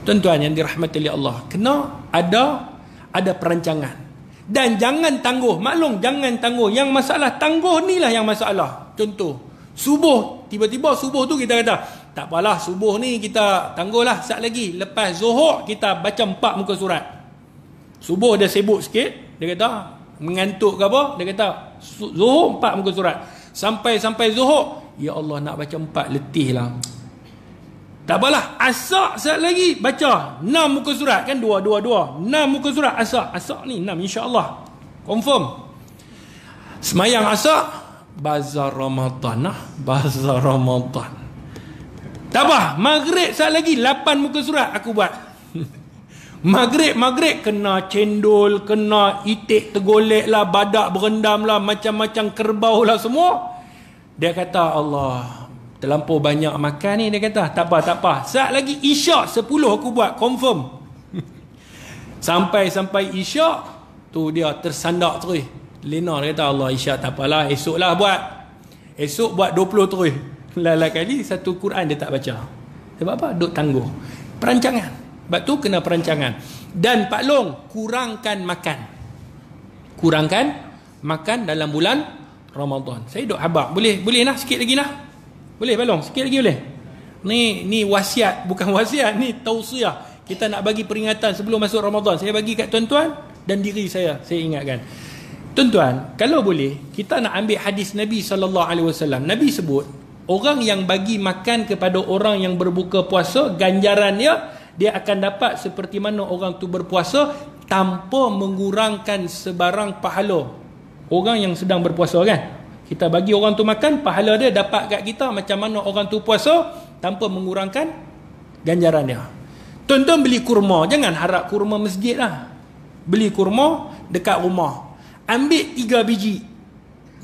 Tuan-tuan yang dirahmati oleh Allah, kena ada perancangan. Dan jangan tangguh. Maklum, jangan tangguh. Yang masalah tangguh ni lah yang masalah. Contoh, subuh. Tiba-tiba subuh tu kita kata, tak apalah, subuh ni kita tangguhlah sat lagi. Lepas zuhur kita baca 4 muka surat. Subuh dia sibuk sikit, dia kata mengantuk ke apa, dia kata zuhur 4 muka surat. Sampai zuhur, ya Allah nak baca 4, letih lah. Tak apalah, asak sat lagi baca 6 muka surat, kan 2 6 muka surat asak ni 6 insya-Allah confirm. Semayang asak, bazar Ramadan bazar Ramadan. Tak apa, maghrib sat lagi 8 muka surat aku buat. maghrib kena cendol, kena itik tergolek lah, badak berendam lah, macam-macam kerbau lah semua. Dia kata, Allah, terlampau banyak makan ni, dia kata. Tak apa. Saat lagi isyak 10 aku buat, confirm. Sampai isyak tu dia tersandak terus. Lena dia kata, Allah, isyak tak apalah, esok lah buat. Esok buat 20 terus. Lain kali satu Quran dia tak baca. Sebab apa? Duk tangguh. Perancangan. Sebab tu kena perancangan. Dan Pak Long, kurangkan makan dalam bulan Ramadan. Saya duk habaq. Boleh lah sikit lagi lah. Boleh Pak Long? Sikit lagi boleh? Ni wasiat, bukan wasiat, ni tausiah. Kita nak bagi peringatan sebelum masuk Ramadan. Saya bagi kat tuan-tuan dan diri saya ingatkan. Tuan-tuan, kalau boleh, kita nak ambil hadis Nabi SAW. Nabi sebut, orang yang bagi makan kepada orang yang berbuka puasa, ganjaran dia akan dapat seperti mana orang tu berpuasa tanpa mengurangkan sebarang pahala orang yang sedang berpuasa kan. Kita bagi orang tu makan, pahala dia dapat kat kita macam mana orang tu puasa tanpa mengurangkan ganjaran dia. Tuan-tuan beli kurma, jangan harap kurma masjid lah. Beli kurma dekat rumah. Ambil 3 biji.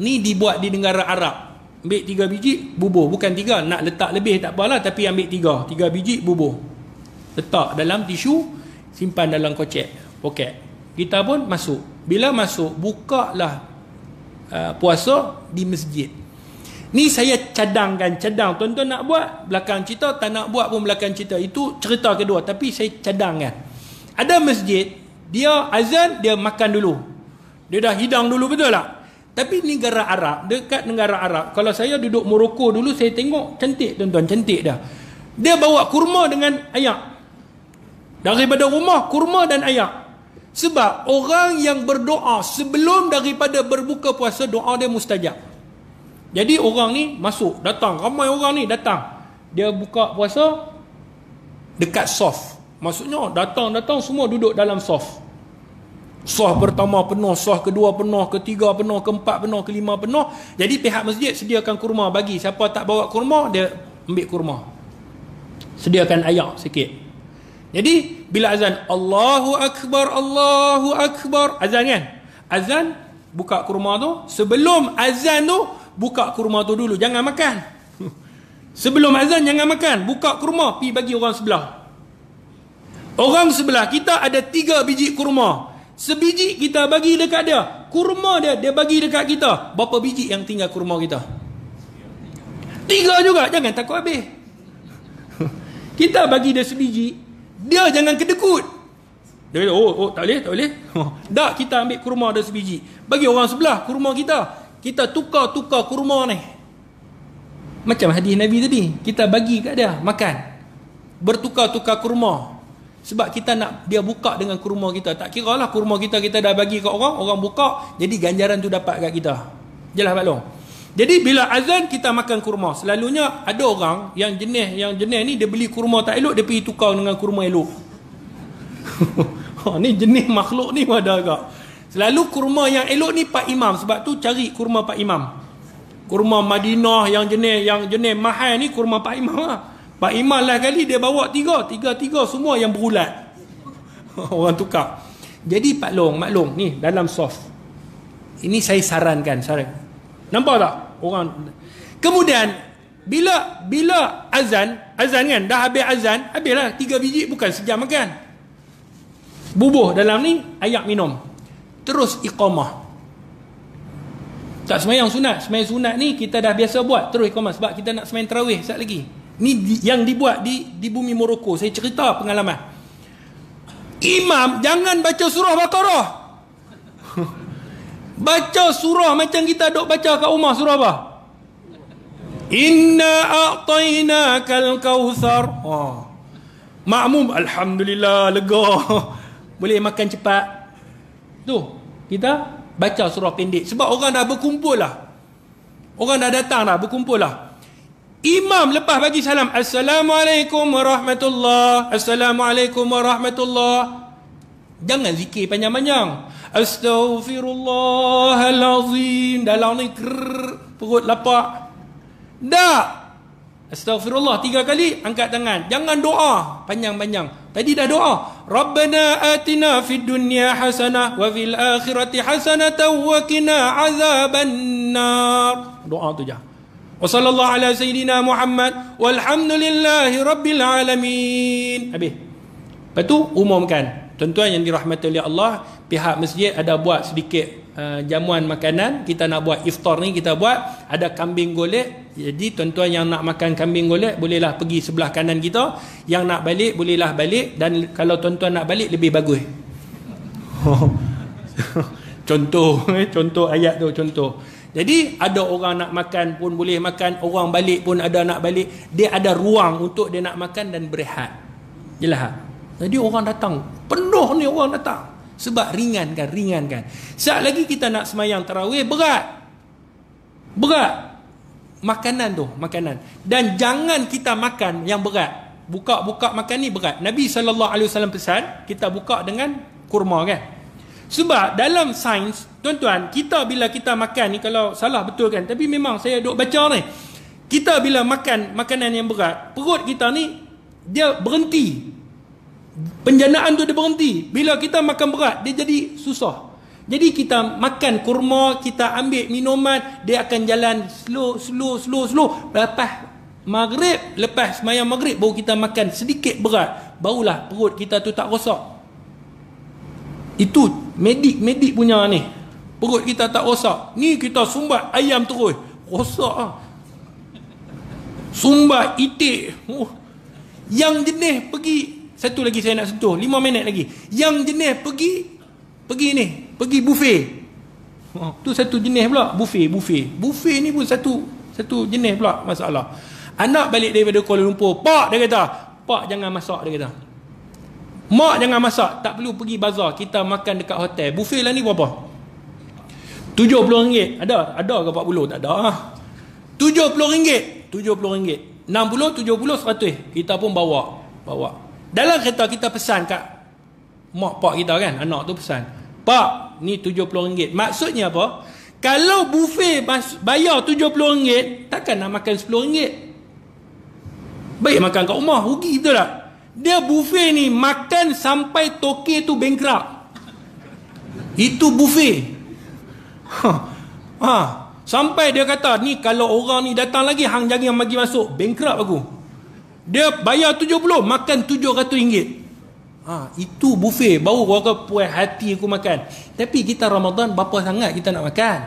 Ni dibuat di negara Arab. Ambil 3 biji, bubuh. Bukan 3, nak letak lebih tak apalah, tapi ambil 3. 3 biji, bubuh. Letak dalam tisu, simpan dalam poket. Kita pun masuk. Bila masuk, bukalah puasa di masjid. Ni saya cadang. Tuan-tuan nak buat belakang cerita, tak nak buat pun belakang cerita. Itu cerita kedua, tapi saya cadangkan. Ada masjid, dia azan, dia makan dulu. Dia dah hidang dulu, betul tak? Tapi negara Arab, dekat negara Arab, kalau saya duduk Morocco dulu, saya tengok cantik tuan-tuan, cantik dah. Dia bawa kurma dengan ayak. Daripada rumah, kurma dan ayak. Sebab orang yang berdoa sebelum daripada berbuka puasa, doa dia mustajab. Jadi orang ni masuk, datang, ramai orang ni datang. Dia buka puasa dekat soft. Maksudnya datang semua duduk dalam soft. Soft pertama penuh, soft kedua penuh, ketiga penuh, keempat penuh, kelima penuh. Jadi pihak masjid sediakan kurma bagi. Siapa tak bawa kurma, dia ambil kurma. Sediakan ayak sikit. Jadi bila azan Allahu Akbar, Allahu Akbar, azan kan? Azan, buka kurma tu. Sebelum azan tu, buka kurma tu dulu, jangan makan. Sebelum azan jangan makan, buka kurma, pi bagi orang sebelah. Orang sebelah kita ada 3 biji kurma. Sebiji kita bagi dekat dia. Kurma dia bagi dekat kita. Berapa biji yang tinggal kurma kita? 3 juga, jangan takut habis. Kita bagi dia sebiji, dia jangan kedekut. Dia kata, tak boleh. Tak, kita ambil kurma ada sebiji. Bagi orang sebelah kurma kita. Kita tukar kurma ni. Macam hadis Nabi tadi. Kita bagi kat dia, makan. Bertukar-tukar kurma. Sebab kita nak dia buka dengan kurma kita. Tak kira lah kurma kita dah bagi kat orang buka. Jadi ganjaran tu dapat kat kita. Jelas Pak Long? Jadi bila azan kita makan kurma. Selalunya ada orang yang jenis ni dia beli kurma tak elok, dia pergi tukar dengan kurma elok. Ni jenis makhluk ni ada agak. Selalu kurma yang elok ni Pak Imam, sebab tu cari kurma Pak Imam. Kurma Madinah yang jenis mahal ni kurma Pak Imam lah. Pak Imam lah kali dia bawa 3 semua yang berulat. Orang tukar. Jadi Pak Long, maklum ni dalam soft. Ini saya sarankan. Nampak tak? Orang. Kemudian bila azan kan, dah habis azan, habislah 3 biji, bukan sejam makan. Bubuh dalam ni, ayak minum. Terus iqamah. Tak semayang sunat. Semayang sunat ni kita dah biasa buat. Terus iqamah sebab kita nak semayang tarawih sekejap lagi. Ni yang dibuat di bumi Morocco. Saya cerita pengalaman. Imam jangan baca surah Baqarah. Baca surah macam kita duk baca kat rumah, surah apa? Inna a'tainakal kautsar. Makmum alhamdulillah lega. Boleh makan cepat. Tu, kita baca surah pendek sebab orang dah berkumpul lah. Orang dah datang dah, berkumpul lah. Imam lepas bagi salam, Assalamualaikum warahmatullahi, Assalamualaikum warahmatullahi. Jangan zikir panjang-panjang. Astaghfirullahalazim. Dalam ni perut lapak. Tak. Astaghfirullah 3 kali, angkat tangan. Jangan doa panjang-panjang. Tadi dah doa. Rabbana atina fid dunya hasanah wa fil akhirati hasanatan wa qina azabannar. Doa tu je. Wa sallallahu ala sayyidina Muhammad walhamdulillahi rabbil alamin. Habis. Lepas tu umumkan. Tuan-tuan yang dirahmati oleh Allah, pihak masjid ada buat sedikit jamuan makanan. Kita nak buat iftar ni, kita buat. Ada kambing golek. Jadi tuan-tuan yang nak makan kambing golek, bolehlah pergi sebelah kanan kita. Yang nak balik, bolehlah balik. Dan kalau tuan-tuan nak balik, lebih bagus. Contoh ayat tu, contoh. Jadi ada orang nak makan pun boleh makan. Orang balik pun ada nak balik. Dia ada ruang untuk dia nak makan dan berehat. Jelas. Jadi orang datang, penuh ni orang datang. Sebab ringankan. Saat lagi kita nak semayang tarawih, berat. makanan tu, makanan. Dan jangan kita makan yang berat. Buka-buka makan ni berat. Nabi SAW pesan kita buka dengan kurma kan. Sebab dalam sains, tuan-tuan, kita bila kita makan ni, kalau salah betul kan, tapi memang saya duk baca ni, kita bila makan makanan yang berat, perut kita ni dia berhenti. Penjanaan tu dia berhenti. Bila kita makan berat, dia jadi susah. Jadi kita makan kurma, kita ambil minuman, dia akan jalan slow. Lepas maghrib, lepas sembahyang maghrib, baru kita makan sedikit berat, barulah perut kita tu tak rosak. Itu medik punya ni. Perut kita tak rosak. Ni kita sumbat ayam terus, rosak lah. Sumbat itik. Yang jenis pergi, satu lagi saya nak sentuh, 5 minit lagi. Yang jenis pergi buffet. Tu satu jenis pula, buffet. Buffet ni pun satu jenis pula masalah. Anak balik daripada Kuala Lumpur, "Pak," dia kata, "Pak jangan masak," dia kata. "Mak jangan masak, tak perlu pergi bazar, kita makan dekat hotel." Buffet lah ni berapa? RM70. Ada ke 40? Tak ada. RM70. RM60, 70, 100. Kita pun bawa. Dalam kereta kita pesan kat mak pak kita kan, anak tu pesan, "Pak, ni RM70. Maksudnya apa? Kalau buffet bayar RM70, takkan nak makan RM10? Baik makan kat rumah, rugi betul tak? Dia buffet ni makan sampai toke tu bankrupt. Itu buffet. Sampai dia kata, "Ni kalau orang ni datang lagi, hang jangan bagi masuk, bankrupt aku." Dia bayar 70, makan RM700. Itu buffet. Baru orang puas hati aku makan. Tapi kita Ramadan berapa sangat kita nak makan?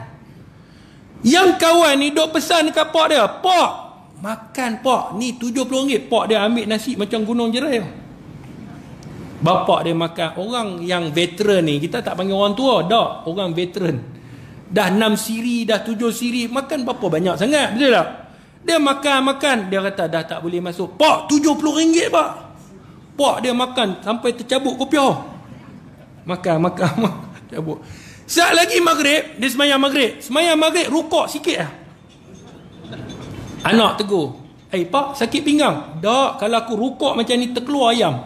Yang kawan ni duk pesan dekat pak dia, "Pak, makan pak, ni RM70. Pak dia ambil nasi macam gunung jerai. Bapak dia makan. Orang yang veteran ni, kita tak panggil orang tua, dah orang veteran. Dah 6 siri, dah 7 siri, makan berapa banyak sangat, betul tak? Dia makan, dia kata dah tak boleh masuk. "Pak, RM70 pak." Pak dia makan sampai tercabut kopiah. Makan cabut. Saat lagi maghrib, dia sembahyang maghrib, rukuk sikit lah. Anak tegur, "Pak, sakit pinggang?" "Tak, kalau aku rukuk macam ni terkeluar ayam.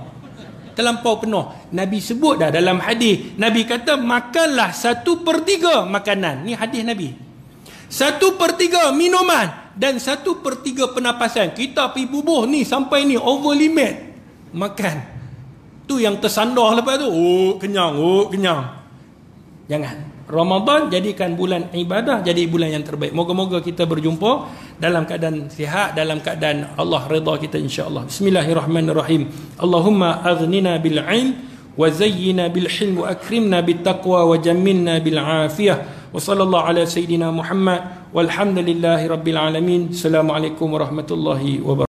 Terlampau penuh." Nabi sebut dah dalam hadis. Nabi kata makanlah 1/3 makanan. Ni hadis Nabi. 1/3 minuman dan 1/3 pernafasan. Kita pergi bubuh ni sampai ni over limit makan. Tu yang tersandar lepas tu, kenyang. Jangan. Ramadan jadikan bulan ibadah, jadi bulan yang terbaik. Moga-moga kita berjumpa dalam keadaan sihat, dalam keadaan Allah redha kita insya-Allah. Bismillahirrahmanirrahim. Allahumma aghnina bil 'ilm wa zayyina bil hilm wa akrimna bit taqwa wa jammilna bil 'afiyah. Wa sallallahu ala sayidina Muhammad walhamdulillahi rabbil alamin. Assalamualaikum warahmatullahi wabarakatuh.